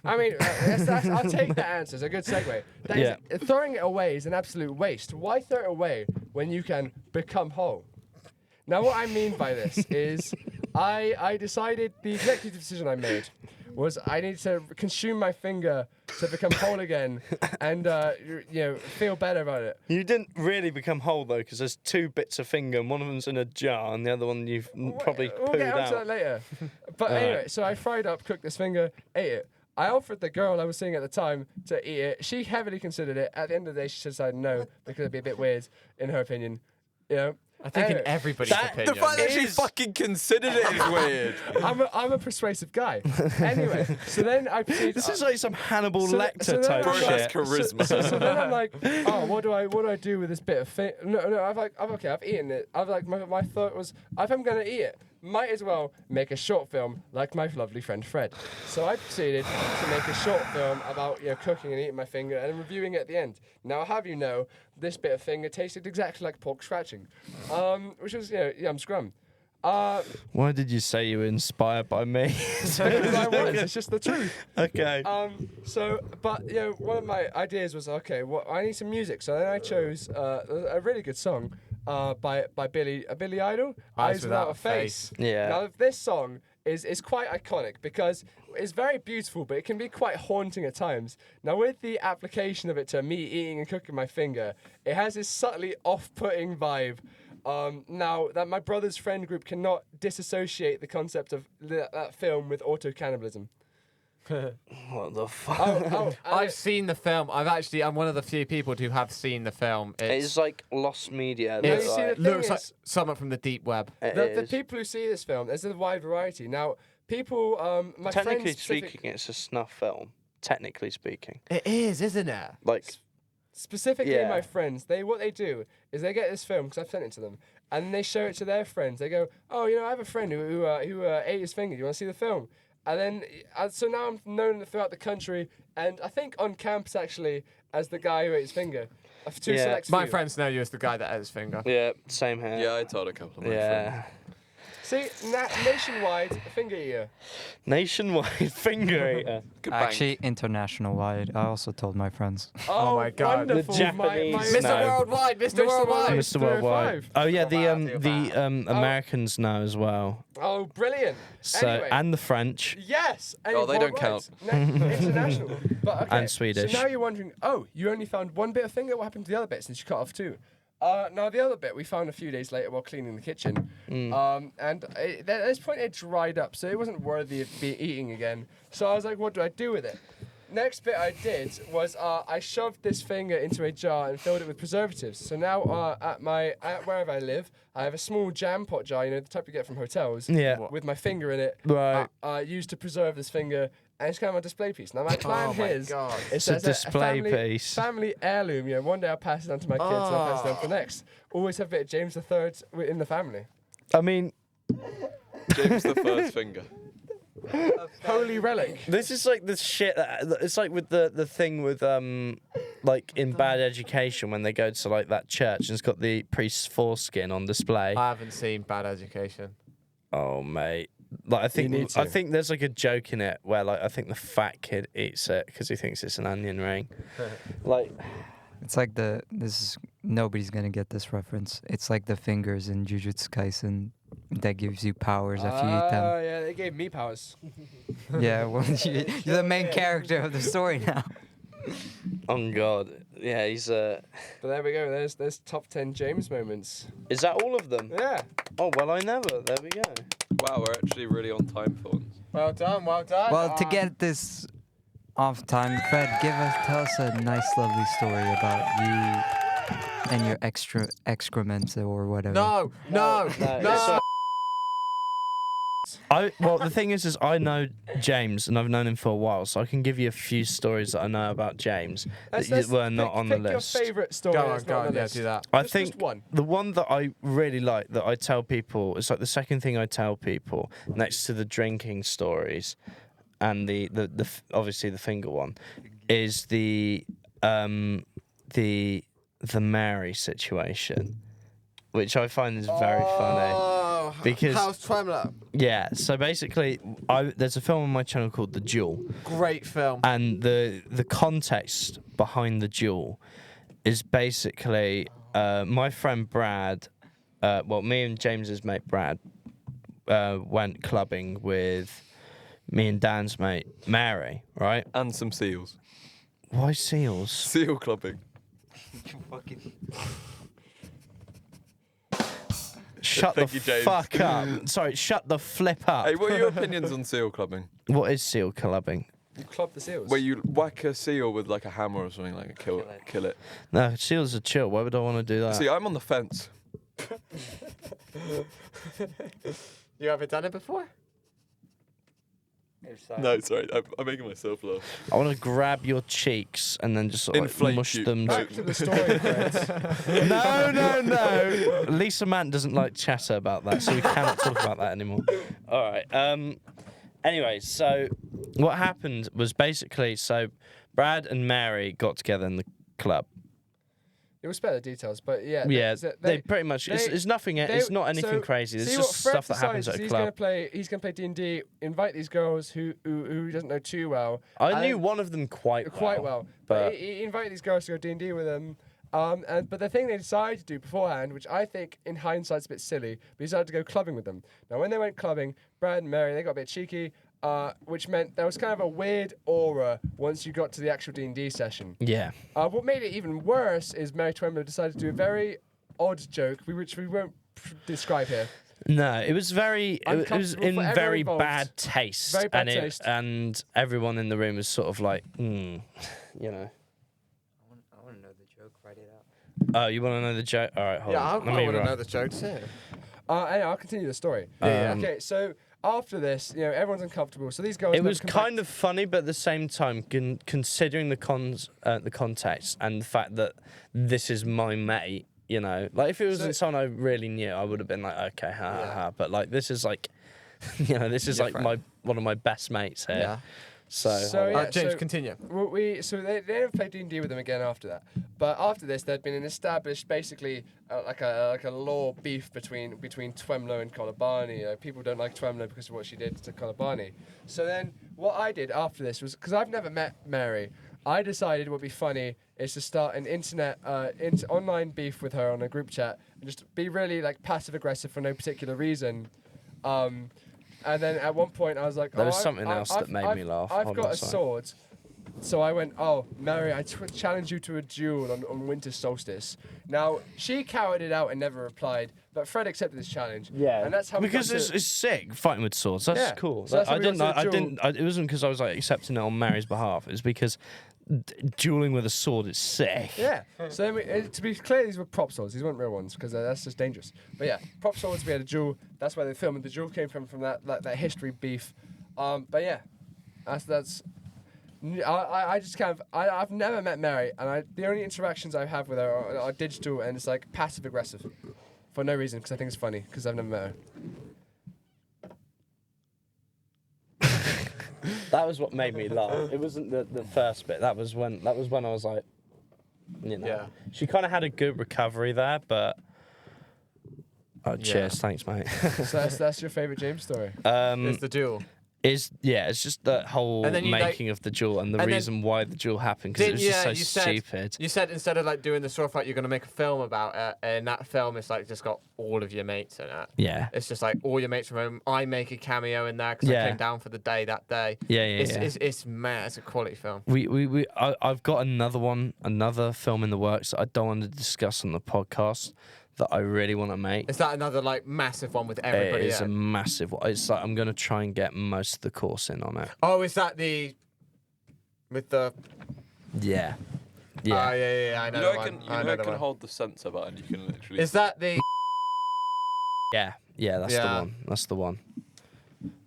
I mean, I'll take that answer. It's a good segue. Throwing it away is an absolute waste. Why throw it away when you can become whole? Now, what I mean by this is I decided the executive decision I made was I need to consume my finger to become whole again and feel better about it. You didn't really become whole though, because there's 2 bits of finger, and one of them's in a jar, and the other one you've probably We'll pooed get onto that out. later. But anyway, so I fried up, cooked this finger, ate it. I offered the girl I was seeing at the time to eat it. She heavily considered it. At the end of the day, she decided no because it'd be a bit weird in her opinion. You know. I think Anyway, in everybody's opinion. The fact that she is- fucking considered it is weird. I'm a persuasive guy. Anyway, so then I proceeded. This is like some Hannibal So Lecter then type I'm Bro, shit. that's charisma. So then I'm like, oh, what do I do with this bit of finger? No, I've eaten it. My thought was, if I'm gonna eat it, might as well make a short film like my lovely friend Fred. So I proceeded to make a short film about cooking and eating my finger and reviewing it at the end. Now, I'll have you know, this bit of finger tasted exactly like pork scratching, which was yum scrum. Why did you say you were inspired by me? Because I was. It's just the truth. Okay. But one of my ideas was, okay, I need some music. So then I chose a really good song by Billy Idol, Eyes Without a Face. Yeah. Now this song is quite iconic because it's very beautiful, but it can be quite haunting at times. Now, with the application of it to me eating and cooking my finger, it has this subtly off-putting vibe. Now, that my brother's friend group cannot disassociate the concept of that film with auto-cannibalism. What the fuck? I've seen the film. I'm one of the few people who have seen the film. It's like lost media. Yeah, that, you see like- the looks thing like is- something from the deep web. The people who see this film, there's a wide variety. Now, people, my Technically friends speaking, it's a snuff film. Technically speaking, It is, isn't it? like specifically Yeah. my friends, what they do is they get this film because I've sent it to them, and they show it to their friends. They go, "Oh, I have a friend who ate his finger. Do you want to see the film?" And then, so now I'm known throughout the country, and I think on campus actually as the guy who ate his finger. To Yeah. select My few. friends know you as the guy that ate his finger. yeah, same here. Yeah, I told a couple of my friends. Yeah. See, nationwide finger eater. Nationwide finger eater. Good bank. Actually, international wide. I also told my friends. Oh, my God. Wonderful. The Japanese Mr. No. Worldwide, Mr. Worldwide. Mr. Worldwide. 305. Oh yeah, Format, the Americans know as well. Oh, brilliant. So Anyway. and the French. Yes. Oh, they don't count. International. But okay. And Swedish. So now you're wondering, you only found one bit of finger? What happened to the other bit since you cut off two? Now the other bit we found a few days later while cleaning the kitchen. And at this point it dried up, so it wasn't worthy of eating again. So I was like, what do I do with it? Next bit I did was I shoved this finger into a jar and filled it with preservatives. So now at wherever I live, I have a small jam pot jar, the type you get from hotels, Yeah. with my finger in it, Right. used to preserve this finger. And it's kind of a display piece. Now my plan my is God. It's a display piece. family heirloom. One day I'll pass it on to my kids, and I'll pass it on to the next. Always have a bit of James III in the family. I mean, James the first finger. Holy relic. this is like the shit. It's like with the thing with like in Bad Education when they go to like that church and it's got the priest's foreskin on display. I haven't seen Bad Education. Oh mate. Like I need to. think there's like a joke in it where like I think the fat kid eats it because he thinks it's an onion ring. Like It's like nobody's gonna get this reference. It's like the fingers in Jujutsu Kaisen that gives you powers if you eat them. Yeah, they gave me powers. Yeah, well, you're the main character of the story now. oh god, yeah, he's But there we go. There's top 10 James moments. Is that all of them? Yeah. Oh well, I never. There we go. Wow, we're actually really on time for once. Well done, well done. Well, to get this off time, Fred, tell us a nice, lovely story about you and your excrements or whatever. No. So- well, the thing is I know James and I've known him for a while, so I can give you a few stories that I know about James that were not on the list. Your favourite story. Go that's on, not go on on. the Yeah, list. do that. I Just think one. the one that I really like that I tell people, it's like the second thing I tell people next to the drinking stories and the obviously the finger one is the Mary situation, which I find is very funny. Oh, because- House Tremolo. Yeah, so basically there's a film on my channel called The Duel, Great film. and the context behind The Duel is basically my friend Brad, me and James's mate Brad went clubbing with me and Dan's mate Mary, right? And some seals. Why seals? Seal clubbing. Shut Thank the you, James. fuck up. Sorry, shut the flip up. Hey, what are your opinions on seal clubbing? What is seal clubbing? You club the seals. Where you whack a seal with like a hammer or something, like a kill it. No, seals are chill. Why would I want to do that? See, I'm on the fence. You ever done it before? No, sorry, I'm making myself laugh. I want to grab your cheeks and then just sort of like Inflate mush you. them. Back to the story, Fred. No. Lisa Mann doesn't like chatter about that, so we cannot talk about that anymore. All right. Anyway, so what happened was basically, Brad and Mary got together in the club. It will spare the details, but yeah. Yeah, they pretty much. It's they- nothing. It's not anything so, crazy. It's see just what Fred stuff that happens decides at a is club. He's gonna play D&D. Invite these girls who he doesn't know too well. I and knew one of them quite well. but But he invited these girls to go D&D with him. But the thing they decided to do beforehand, which I think in hindsight's a bit silly, but decided to go clubbing with them. Now, when they went clubbing, Brad and Mary, they got a bit cheeky, which meant there was kind of a weird aura once you got to the actual D&D session. Yeah. What made it even worse is Mary Twemlow decided to do a very odd joke, which we won't describe here. No, it was very. It was Uncomfortable in for everyone very involved. bad taste. Very bad and taste. And everyone in the room was sort of like, you know. I want to know the joke. Write it out. Oh, you want to know the joke? All right, hold Yeah, I on. want to know write- the joke too. Anyway, I'll continue the story. Yeah. Okay, so after this, everyone's uncomfortable. So these girls. It was kind of funny, but at the same time, considering the context and the fact that this is my mate, like if it wasn't someone I really knew, I would have been like, okay, ha. But like this is like, this is like one of my best mates here. Yeah. So, yeah, James, continue. They never played D&D with them again after that. But after this, there'd been an established, basically like a law beef between Twemlow and Colabarney. People don't like Twemlow because of what she did to Colabarney. So then, what I did after this was, because I've never met Mary, I decided what would be funny is to start an online beef with her on a group chat and just be really like passive aggressive for no particular reason. And then at one point I was like, There was something else that made me laugh. I've Hold got on, a sorry. sword. So I went, oh, Mary, I challenge you to a duel on winter solstice. Now, she cowered it out and never replied, but Fred accepted this challenge. Yeah, And that's how because we got it's sick fighting with swords. That's Yeah. cool. So that's how I we got to the didn't. It wasn't because I was like accepting it on Mary's behalf. It was because dueling with a sword is sick. Yeah. So then to be clear, these were prop swords. These weren't real ones because that's just dangerous. But yeah, prop swords. We had a duel. That's where the film and the duel came from that history beef. But yeah, that's. I just kind of I've never met Mary, and the only interactions I have with her are digital, and it's like passive aggressive for no reason because I think it's funny because I've never met her. That was what made me laugh. It wasn't the first bit. That was when I was like, Yeah. She kind of had a good recovery there, but. Oh, cheers, thanks, mate. So that's your favorite James story. It's the duel. It's just the whole And then you, making of the duel and the and then- reason why the duel happened because it was just so you said, stupid. You said instead of like doing the sword fight, you're gonna make a film about it, and that film is like just got all of your mates in it. Yeah. It's just like all your mates from home. I make a cameo in there because Yeah. I came down for the day that day. Yeah. It's mad. It's a quality film. I've got another film in the works that I don't want to discuss on the podcast that I really want to make. Is that another like massive one with It everybody? is a in? massive one. It's like I'm gonna try and get most of the course in on it. Oh, is that the with the? Yeah. Oh, yeah. I know. You know, the I can, one. you I know, know I the can one. hold the sensor button. You can literally. Is that the? Yeah. That's the Yeah. one. That's the one.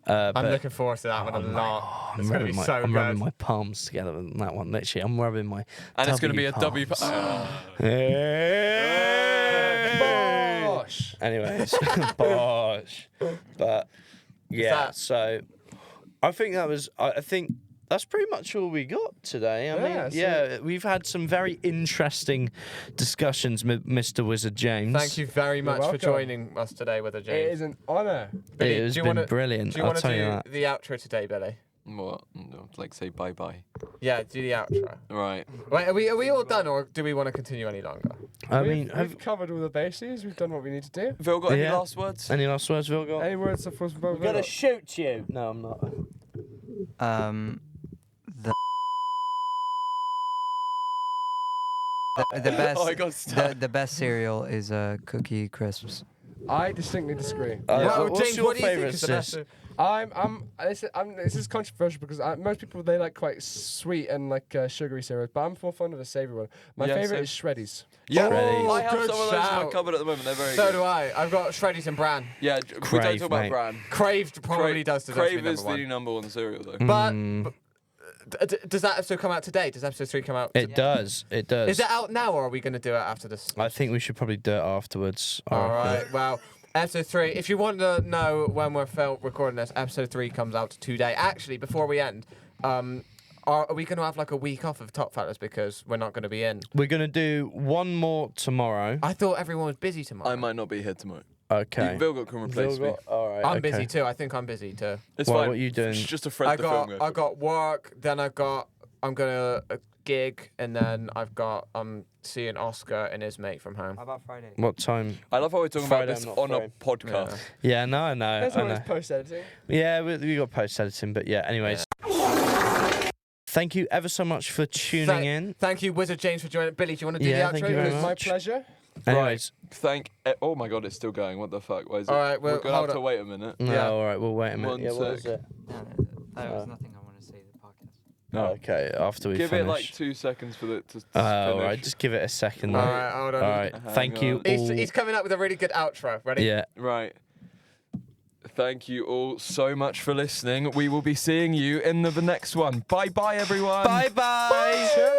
I'm But looking forward to that one a lot. I'm It's gonna be rubbing, so I'm rubbing good. my palms together with that one. Literally, I'm rubbing my. and it's going to be a W. palms. Hey! Bosh. Anyways, bosh. But yeah, that- so I think that was. I think that's pretty much all we got today. I Yeah, mean, so- yeah, we've had some very interesting discussions, Mr. Wizard James. Thank you very much for welcome. joining us today with a It James. is an honour. Billy, It has do you been wanna- brilliant. Do you I'll want to tell you do that. the outro today, Billy? What? No, like say bye bye. Yeah, do the outro. Right. Wait, are we all done, or do we want to continue any longer? I We've- mean, we've covered all the bases. We've done what we need to do. Phil, got any Yeah. last words? any last words, Vilgot? Any words of force? I'm gonna shoot you. No, I'm not. The best Oh, I got stuck. the best cereal is Cookie Crisps. I distinctly disagree. Well, what's James, your what do you think favourite, is the sis? best? This is controversial because most people they like quite sweet and like sugary cereals, but I'm more fond of a savoury one. My Yeah, favourite same. is Shreddies. Yeah, Shreddies. I have Good some of those in my shout. cupboard at the moment. They're very So good. do I. I've got Shreddies and Bran. Yeah, we Crave, don't talk about mate. bran. Craved probably does deserve to Crave be is number the one. number one cereal though. But does that episode come out today? Does episode 3 come out? It does. It does. Is it out now, or are we going to do it after this? I think we should probably do it afterwards. I All reckon. right. Well, episode 3. If you want to know when we're recording this, episode 3 comes out today. Actually, before we end, are we going to have like a week off of Top Fellas because we're not going to be in? We're gonna do one more tomorrow. I thought everyone was busy tomorrow. I might not be here tomorrow. Okay. Vilgot can replace me. All right. I'm okay. busy too. I think I'm busy too. It's Well, fine. what are you doing? It's just a friend I the film got guy. work, then I got I'm gonna gig, and then I'm seeing Oscar and his mate from home. How about Friday? What time? I love how we're talking Friday, about this I'm not on a podcast. Yeah, no, I know. That's I all know. his post editing. Yeah, we got post editing, but yeah. Anyways, thank you ever so much for tuning in. Thank you, Wizard James, for joining. Billy, do you want to do Yeah, the thank outro? you very It was my much. pleasure. Anyways, Oh my god, it's still going. What the fuck? Why is it? All right, well, we're gonna have hold to on. wait a minute. no, Yeah. all right. We'll wait a minute. One Yeah, what is sec. it? No, that was nothing I want to say to the podcast. No. Okay, after we Give finish. it like 2 seconds for it to all finish. right, just give it a second. All Then. right, hold on. All right, Hang thank you on. all. He's coming up with a really good outro. Ready? Yeah. Right. Thank you all so much for listening. We will be seeing you in the next one. Bye bye, everyone. Bye bye.